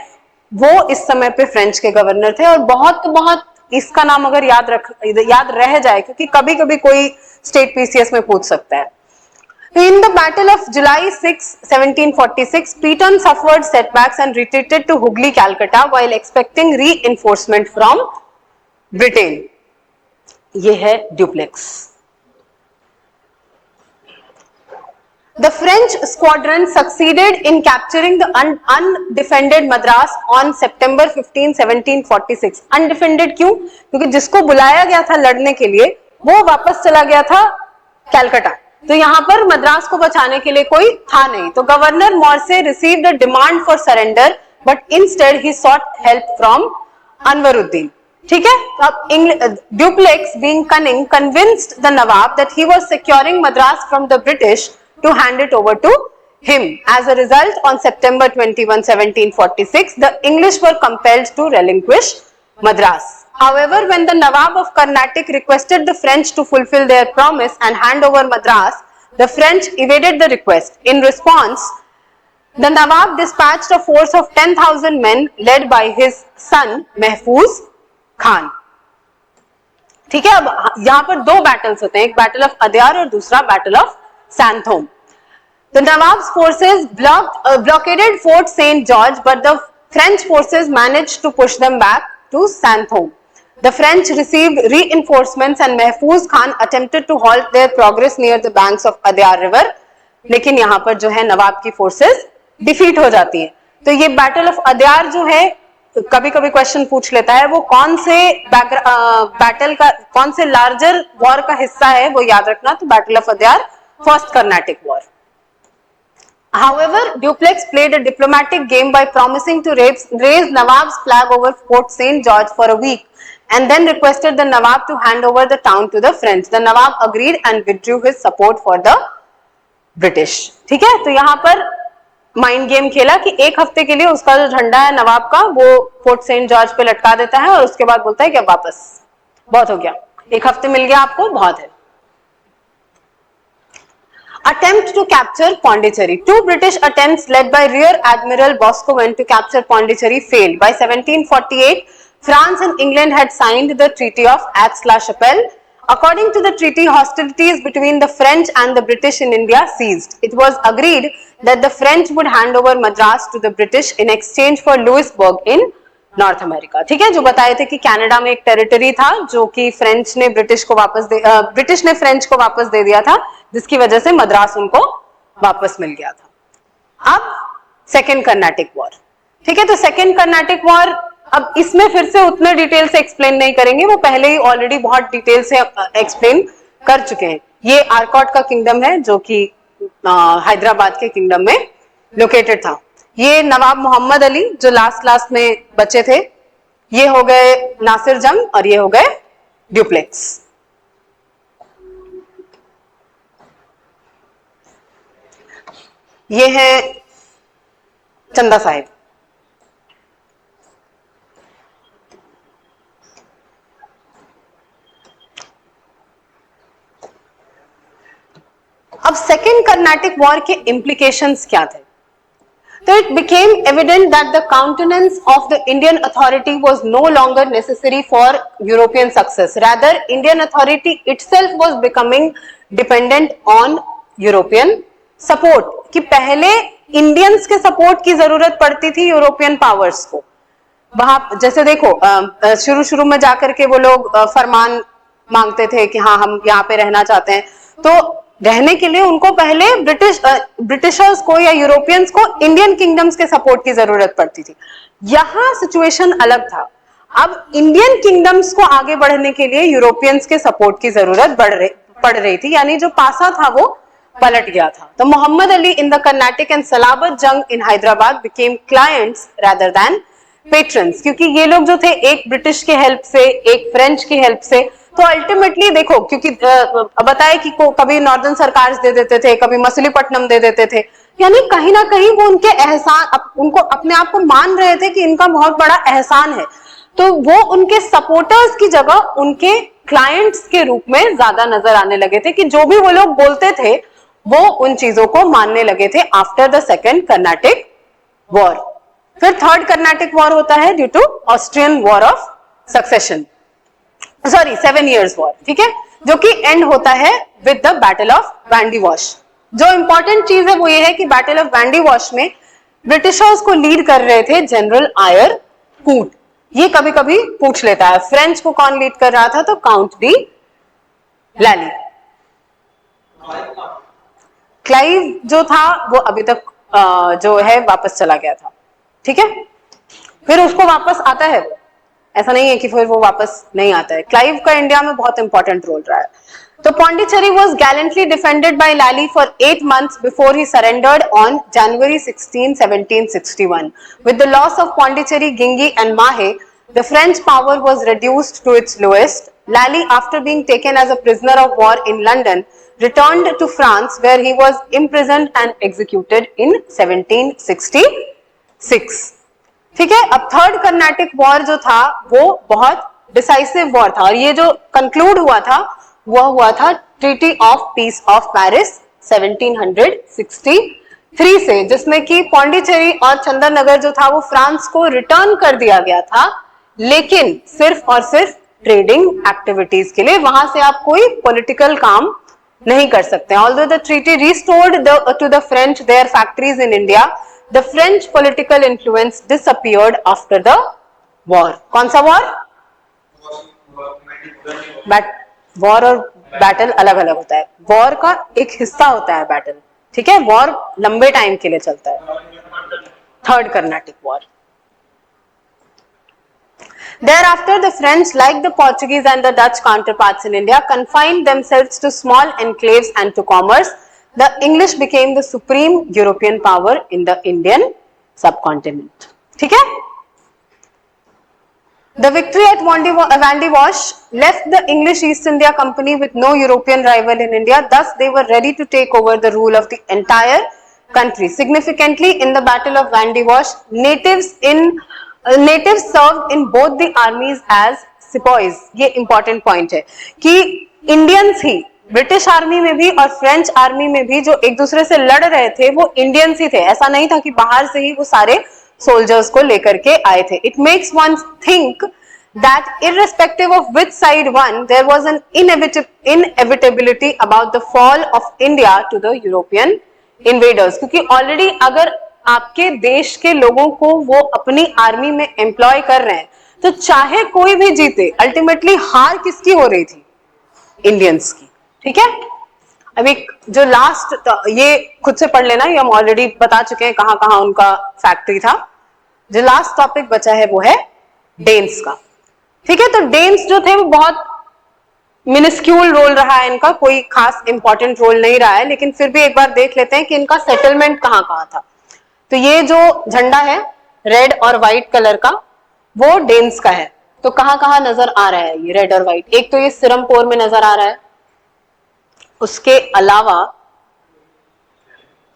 वो इस समय पे फ्रेंच के गवर्नर थे। और बहुत इसका नाम अगर याद रह जाए, क्योंकि कभी कभी कोई स्टेट पीसीएस में पूछ सकता है। In the Battle of July 6, 1746, Peyton suffered setbacks and retreated to Hooghly, Calcutta, while expecting reinforcement from Britain. ये है duplex. The French squadron succeeded in capturing the undefended Madras on September 15, 1746. Undefended क्यों? क्योंकि जिसको बुलाया गया था लड़ने के लिए वो वापस चला गया था कैलकाटा, तो यहाँ पर मद्रास को बचाने के लिए कोई था नहीं। तो governor Morse received a demand for surrender, but instead he sought help from Anwaruddin. ठीक है, अब Dupleix being cunning convinced the nawab that he was securing Madras from the British to hand it over to him. As a result, on September 21, 1746, the English were compelled to relinquish Madras. However, when the Nawab of Carnatic requested the French to fulfill their promise and hand over Madras, the French evaded the request. In response, the Nawab dispatched a force of 10,000 men led by his son Mahfuz Khan. ठीक है, अब यहाँ पर दो battles होते हैं, एक battle of Adyar और दूसरा battle of Santhome. The Nawab's forces blockaded Fort St. George, but the French forces managed to push them back to Santhoum. The French received reinforcements and Mahfuz Khan attempted to halt their progress near the banks of Adyar River. लेकिन यहाँ पर जो है नवाब की forces defeat हो जाती है. तो ये बैटल ऑफ अद्यार जो है कभी कभी क्वेश्चन पूछ लेता है, वो कौन से बैटल का, कौन से लार्जर वॉर का हिस्सा है वो याद रखना. तो battle of Adyar first Carnatic war. However, Dupleix played a diplomatic game by promising to raise Nawab's flag over Fort St. George for a week and then requested the Nawab to hand over the town to the French. The Nawab agreed and withdrew his support for the British. ठीक है, तो यहाँ पर mind game खेला कि एक हफ्ते के लिए उसका जो झंडा है नवाब का वो फोर्ट सेंट जॉर्ज पे लटका देता है और उसके बाद बोलता है कि अब वापस, बहुत हो गया, एक हफ्ते मिल गया आपको, बहुत है. Attempt to capture Pondicherry. Two British attempts led by Rear Admiral Boscawen to capture Pondicherry failed. By 1748, France and England had signed the Treaty of Aix-la-Chapelle. According to the treaty, hostilities between the French and the British in India ceased. It was agreed that the French would hand over Madras to the British in exchange for Louisbourg in north America. ठीक है, जो बताए थे कि Canada में एक territory था जो कि फ्रेंच ने ब्रिटिश ने फ्रेंच को वापस दे दिया था, जिसकी वजह से मद्रास उनको वापस मिल गया था. अब सेकेंड कर्नाटिक वॉर. ठीक है, तो सेकेंड कर्नाटिक वॉर, अब इसमें फिर से उतने डिटेल से एक्सप्लेन नहीं करेंगे, वो पहले ही ऑलरेडी बहुत डिटेल से एक्सप्लेन कर चुके हैं. ये आर्कॉट का किंगडम है जो कि हैदराबाद के किंगडम में लोकेटेड था. ये नवाब मोहम्मद अली जो लास्ट में बचे थे, ये हो गए नासिर जंग और ये हो गए ड्यूप्लेक्स. ये है चंदा साहिब. अब सेकेंड कर्नाटिक वॉर के इम्प्लीकेशंस क्या थे? So it became evident that the countenance of the Indian authority was no longer necessary for European success. Rather, Indian authority itself was becoming dependent on European support. कि पहले Indians के support की जरूरत पड़ती थी European powers को. वहां जैसे देखो शुरू में जाकर के वो लोग फरमान मांगते थे कि हाँ हम यहाँ पे रहना चाहते हैं, तो रहने के लिए उनको पहले ब्रिटिशर्स को या यूरोपियंस को इंडियन किंगडम्स के सपोर्ट की जरूरत पड़ती थी. यहाँ सिचुएशन अलग था. अब इंडियन किंगडम्स को आगे बढ़ने के लिए यूरोपियंस के सपोर्ट की जरूरत पड़ रही थी, यानी जो पासा था वो पलट गया था. तो Mohammad Ali in the Carnatic and Salabat Jung in Hyderabad became clients rather than patrons, क्योंकि ये लोग जो थे एक ब्रिटिश के हेल्प से एक फ्रेंच की हेल्प से, तो अल्टीमेटली देखो क्योंकि बताए कि कभी नॉर्दर्न सरकार दे देते थे, कभी मछलीपट्टनम दे देते थे, यानी कहीं ना कहीं वो उनके एहसान, उनको अपने आप को मान रहे थे कि इनका बहुत बड़ा एहसान है, तो वो उनके सपोर्टर्स की जगह उनके क्लाइंट्स के रूप में ज्यादा नजर आने लगे थे, कि जो भी वो लोग बोलते थे वो उन चीजों को मानने लगे थे after the second Carnatic war. फिर थर्ड कर्नाटिक वॉर होता है due to Austrian war of succession, sorry 7 years war, ठीक है, जो कि एंड होता है with the battle of Wandiwash. जो इंपॉर्टेंट चीज है वो ये है कि बैटल ऑफ वैंडी वॉश में ब्रिटिशर्स को लीड कर रहे थे जनरल आयर कूट। ये कभी कभी पूछ लेता है, फ्रेंच को कौन लीड कर रहा था, तो काउंट डी लैली। क्लाइव जो था वो अभी तक जो है वापस चला गया था, ठीक है, फिर उसको वापस आता है वो, ऐसा नहीं है कि फिर वो वापस नहीं आता है। क्लाइव का इंडिया में बहुत इंपॉर्टेंट रोल रहा है। तो Pondicherry was gallantly defended by Lally for 8 months before he surrendered on January 16, 1761. With the loss of Pondicherry, Gingi and Mahe, the French power was reduced to its lowest. Lally, after being taken as a prisoner of war in London, returned to France where he was imprisoned and executed in 1766. ठीक है, अब third Carnatic war जो था वो बहुत decisive war था, और ये जो कंक्लूड हुआ था वह हुआ था treaty of peace of Paris 1763 से, जिसमें कि पौंडीचेरी और चंदननगर जो था वो फ्रांस को रिटर्न कर दिया गया था, लेकिन सिर्फ और सिर्फ ट्रेडिंग एक्टिविटीज के लिए। वहां से आप कोई पॉलिटिकल काम नहीं कर सकते। Although the treaty restored to the French their factories in India, the French political influence disappeared after the war. कौन सा वॉर? वॉर और बैटल अलग अलग होता है। वॉर का एक हिस्सा होता है बैटल, ठीक है, वॉर लंबे टाइम के लिए चलता है। Third Carnatic war. Thereafter, the French, like the Portuguese and the Dutch counterparts in India, confined themselves to small enclaves and to commerce. The English became the supreme European power in the Indian subcontinent. ठीक है? The victory at Vandy Wash left the English East India Company with no European rival in India. Thus, they were ready to take over the rule of the entire country. Significantly, in the Battle of Vandy Wash, natives served in both the armies as sepoys. ये important point है कि Indians ही British army में भी और French army में भी जो एक दूसरे से लड़ रहे थे वो इंडियंस ही थे। ऐसा नहीं था कि बाहर से ही वो सारे सोल्जर्स को लेकर के आए थे। It makes one think that irrespective of which side won, there was an inevitability about the fall of India to the European invaders. क्योंकि ऑलरेडी अगर आपके देश के लोगों को वो अपनी आर्मी में एम्प्लॉय कर रहे हैं, तो चाहे कोई भी जीते, अल्टीमेटली हार किसकी हो रही थी? इंडियंस की। ठीक है, अभी जो लास्ट, ये खुद से पढ़ लेना, ये हम ऑलरेडी बता चुके हैं कहां कहां उनका फैक्ट्री था। जो लास्ट टॉपिक बचा है वो है डेन्स का। ठीक है, तो डेन्स जो थे वो बहुत मिनिस्क्यूल रोल रहा है इनका, कोई खास इंपॉर्टेंट रोल नहीं रहा है, लेकिन फिर भी एक बार देख लेते हैं कि इनका सेटलमेंट कहां कहां था। तो ये जो झंडा है रेड और व्हाइट कलर का, वो डेन्स का है। तो कहां कहां नजर आ रहा है ये रेड और व्हाइट? एक तो ये सिरमपुर में नजर आ रहा है, उसके अलावा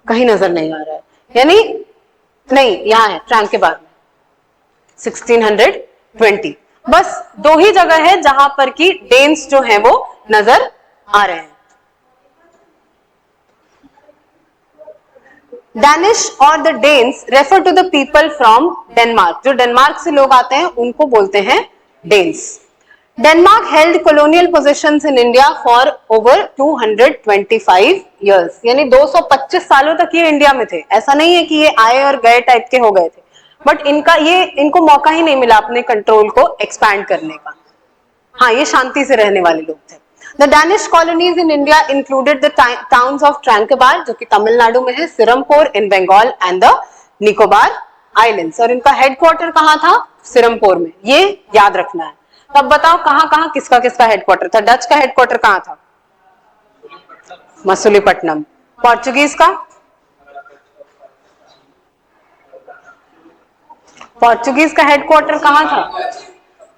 कहीं नजर नहीं आ रहा है, यानी नहीं, यहां है ट्रैंकेबार में 1620। बस दो ही जगह है जहां पर कि डेन्स जो है वो नजर आ रहे हैं। डैनिश और the Danes refer to the people from Denmark. जो डेनमार्क से लोग आते हैं उनको बोलते हैं Danes. Denmark held colonial possessions in India for over 225 years, यानी 225 सालों तक ये इंडिया में थे। ऐसा नहीं है कि ये आए और गए टाइप के हो गए थे, बट इनको मौका ही नहीं मिला अपने कंट्रोल को एक्सपैंड करने का। हाँ, ये शांति से रहने वाले लोग थे। The Danish colonies in India included the towns of Tranquebar, जो कि तमिलनाडु में है, Serampore in Bengal and the Nicobar Islands। और इनका हेडक्वार्टर कहाँ था? सिरमपुर में। ये याद रखना है। तब बताओ कहाँ कहाँ किसका किसका हेडक्वार्टर था? डच का हेडक्वार्टर कहाँ था? मसूलीपट्टनम। पोर्चुगीज का? पोर्चुगीज का हेडक्वार्टर कहाँ था?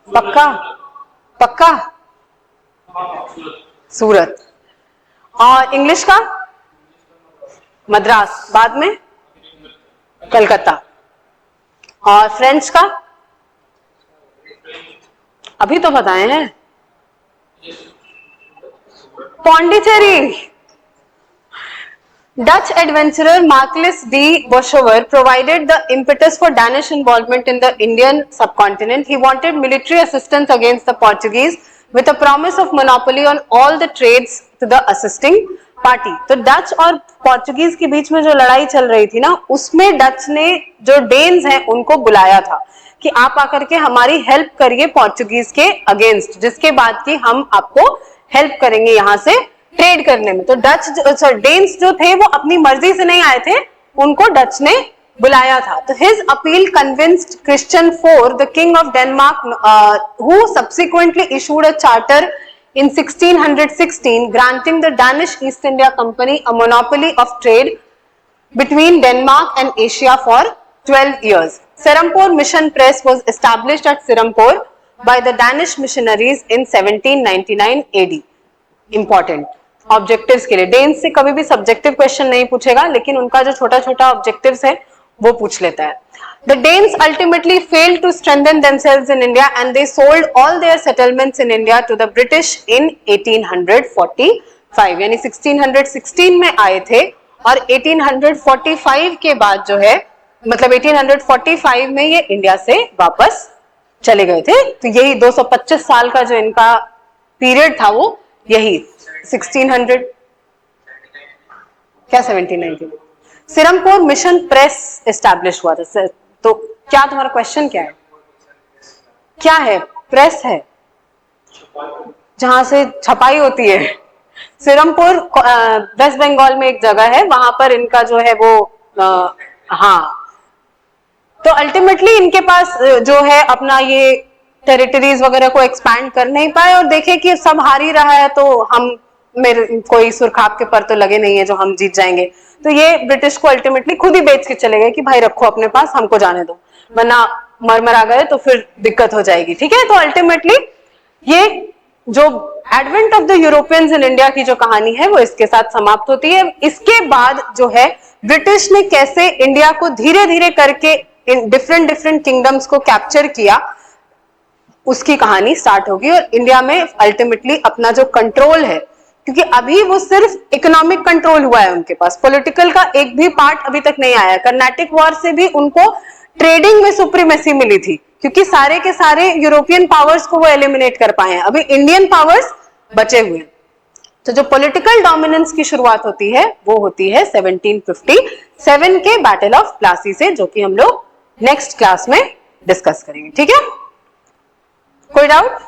पक्का पक्का? सूरत। और इंग्लिश का? मद्रास, बाद में कलकत्ता। और फ्रेंच का? अभी तो बताए हैं, Pondicherry. Dutch adventurer Marcellus de Boschover provided the impetus for Danish involvement in the Indian subcontinent. He wanted military assistance against the Portuguese with a promise of monopoly on all the trades to the assisting party. तो Dutch और Portuguese के बीच में जो लड़ाई चल रही थी ना, उसमें डच ने जो डेन्स हैं उनको बुलाया था कि आप आकर के हमारी हेल्प करिए पोर्चुगीज के अगेंस्ट, जिसके बाद की हम आपको हेल्प करेंगे यहाँ से ट्रेड करने में। तो डच डेन्स जो थे वो अपनी मर्जी से नहीं आए थे, उनको डच ने बुलाया था। तो his appeal convinced Christian IV, the king of Denmark, who subsequently issued a charter in 1616 granting the Danish East India Company a monopoly of trade between Denmark and Asia for 12 years. Serampore Mission Press was established at Serampore by the Danish missionaries in 1799 AD. Important objectives के लिए dense से कभी भी subjective question नहीं पूछेगा, लेकिन उनका जो छोटा छोटा ऑब्जेक्टिव्स है वो पूछ लेता है। The Danes ultimately failed to strengthen themselves in India and they sold all their settlements in India to the British in 1845, यानी 1616 में आए थे और 1845 के बाद जो है, मतलब 1845 में ये इंडिया से वापस चले गए थे। तो यही 225 साल का जो इनका पीरियड था वो यही 1600 क्या 1790 सिरमपुर मिशन प्रेस एस्टैब्लिश हुआ था। तो क्या तुम्हारा क्वेश्चन क्या है? क्या है? प्रेस है जहां से छपाई होती है। सिरमपुर वेस्ट बंगाल में एक जगह है, वहां पर इनका जो है वो हाँ, तो अल्टीमेटली इनके पास जो है अपना ये टेरिटरीज वगैरह को एक्सपैंड कर नहीं पाए और देखे कि सब हार ही रहा है, तो हम मेरे कोई सुरखाब के पर तो लगे नहीं है जो हम जीत जाएंगे। तो ये ब्रिटिश को अल्टीमेटली खुद ही बेच के चले गए कि भाई रखो अपने पास, हमको जाने दो, वरना मर गए तो फिर दिक्कत हो जाएगी। ठीक है, तो अल्टीमेटली ये जो advent of the Europeans in India की जो कहानी है वो इसके साथ समाप्त होती है। इसके बाद जो है ब्रिटिश ने कैसे इंडिया को धीरे धीरे करके इन डिफरेंट किंगडम्स को कैप्चर किया, उसकी कहानी स्टार्ट होगी और इंडिया में अल्टीमेटली अपना जो कंट्रोल है, क्योंकि अभी वो सिर्फ इकोनॉमिक कंट्रोल हुआ है उनके पास, पॉलिटिकल का एक भी पार्ट अभी तक नहीं आया। कर्नाटिक वॉर से भी उनको ट्रेडिंग में सुप्रीमेसी मिली थी, क्योंकि सारे के सारे यूरोपियन पावर्स को वो एलिमिनेट कर पाए हैं, अभी इंडियन पावर्स बचे हुए हैं। तो जो पॉलिटिकल डोमिनेंस की शुरुआत होती है वो होती है 1757 के बैटल ऑफ प्लासी से, जो कि हम लोग नेक्स्ट क्लास में डिस्कस करेंगे। ठीक है, कोई डाउट?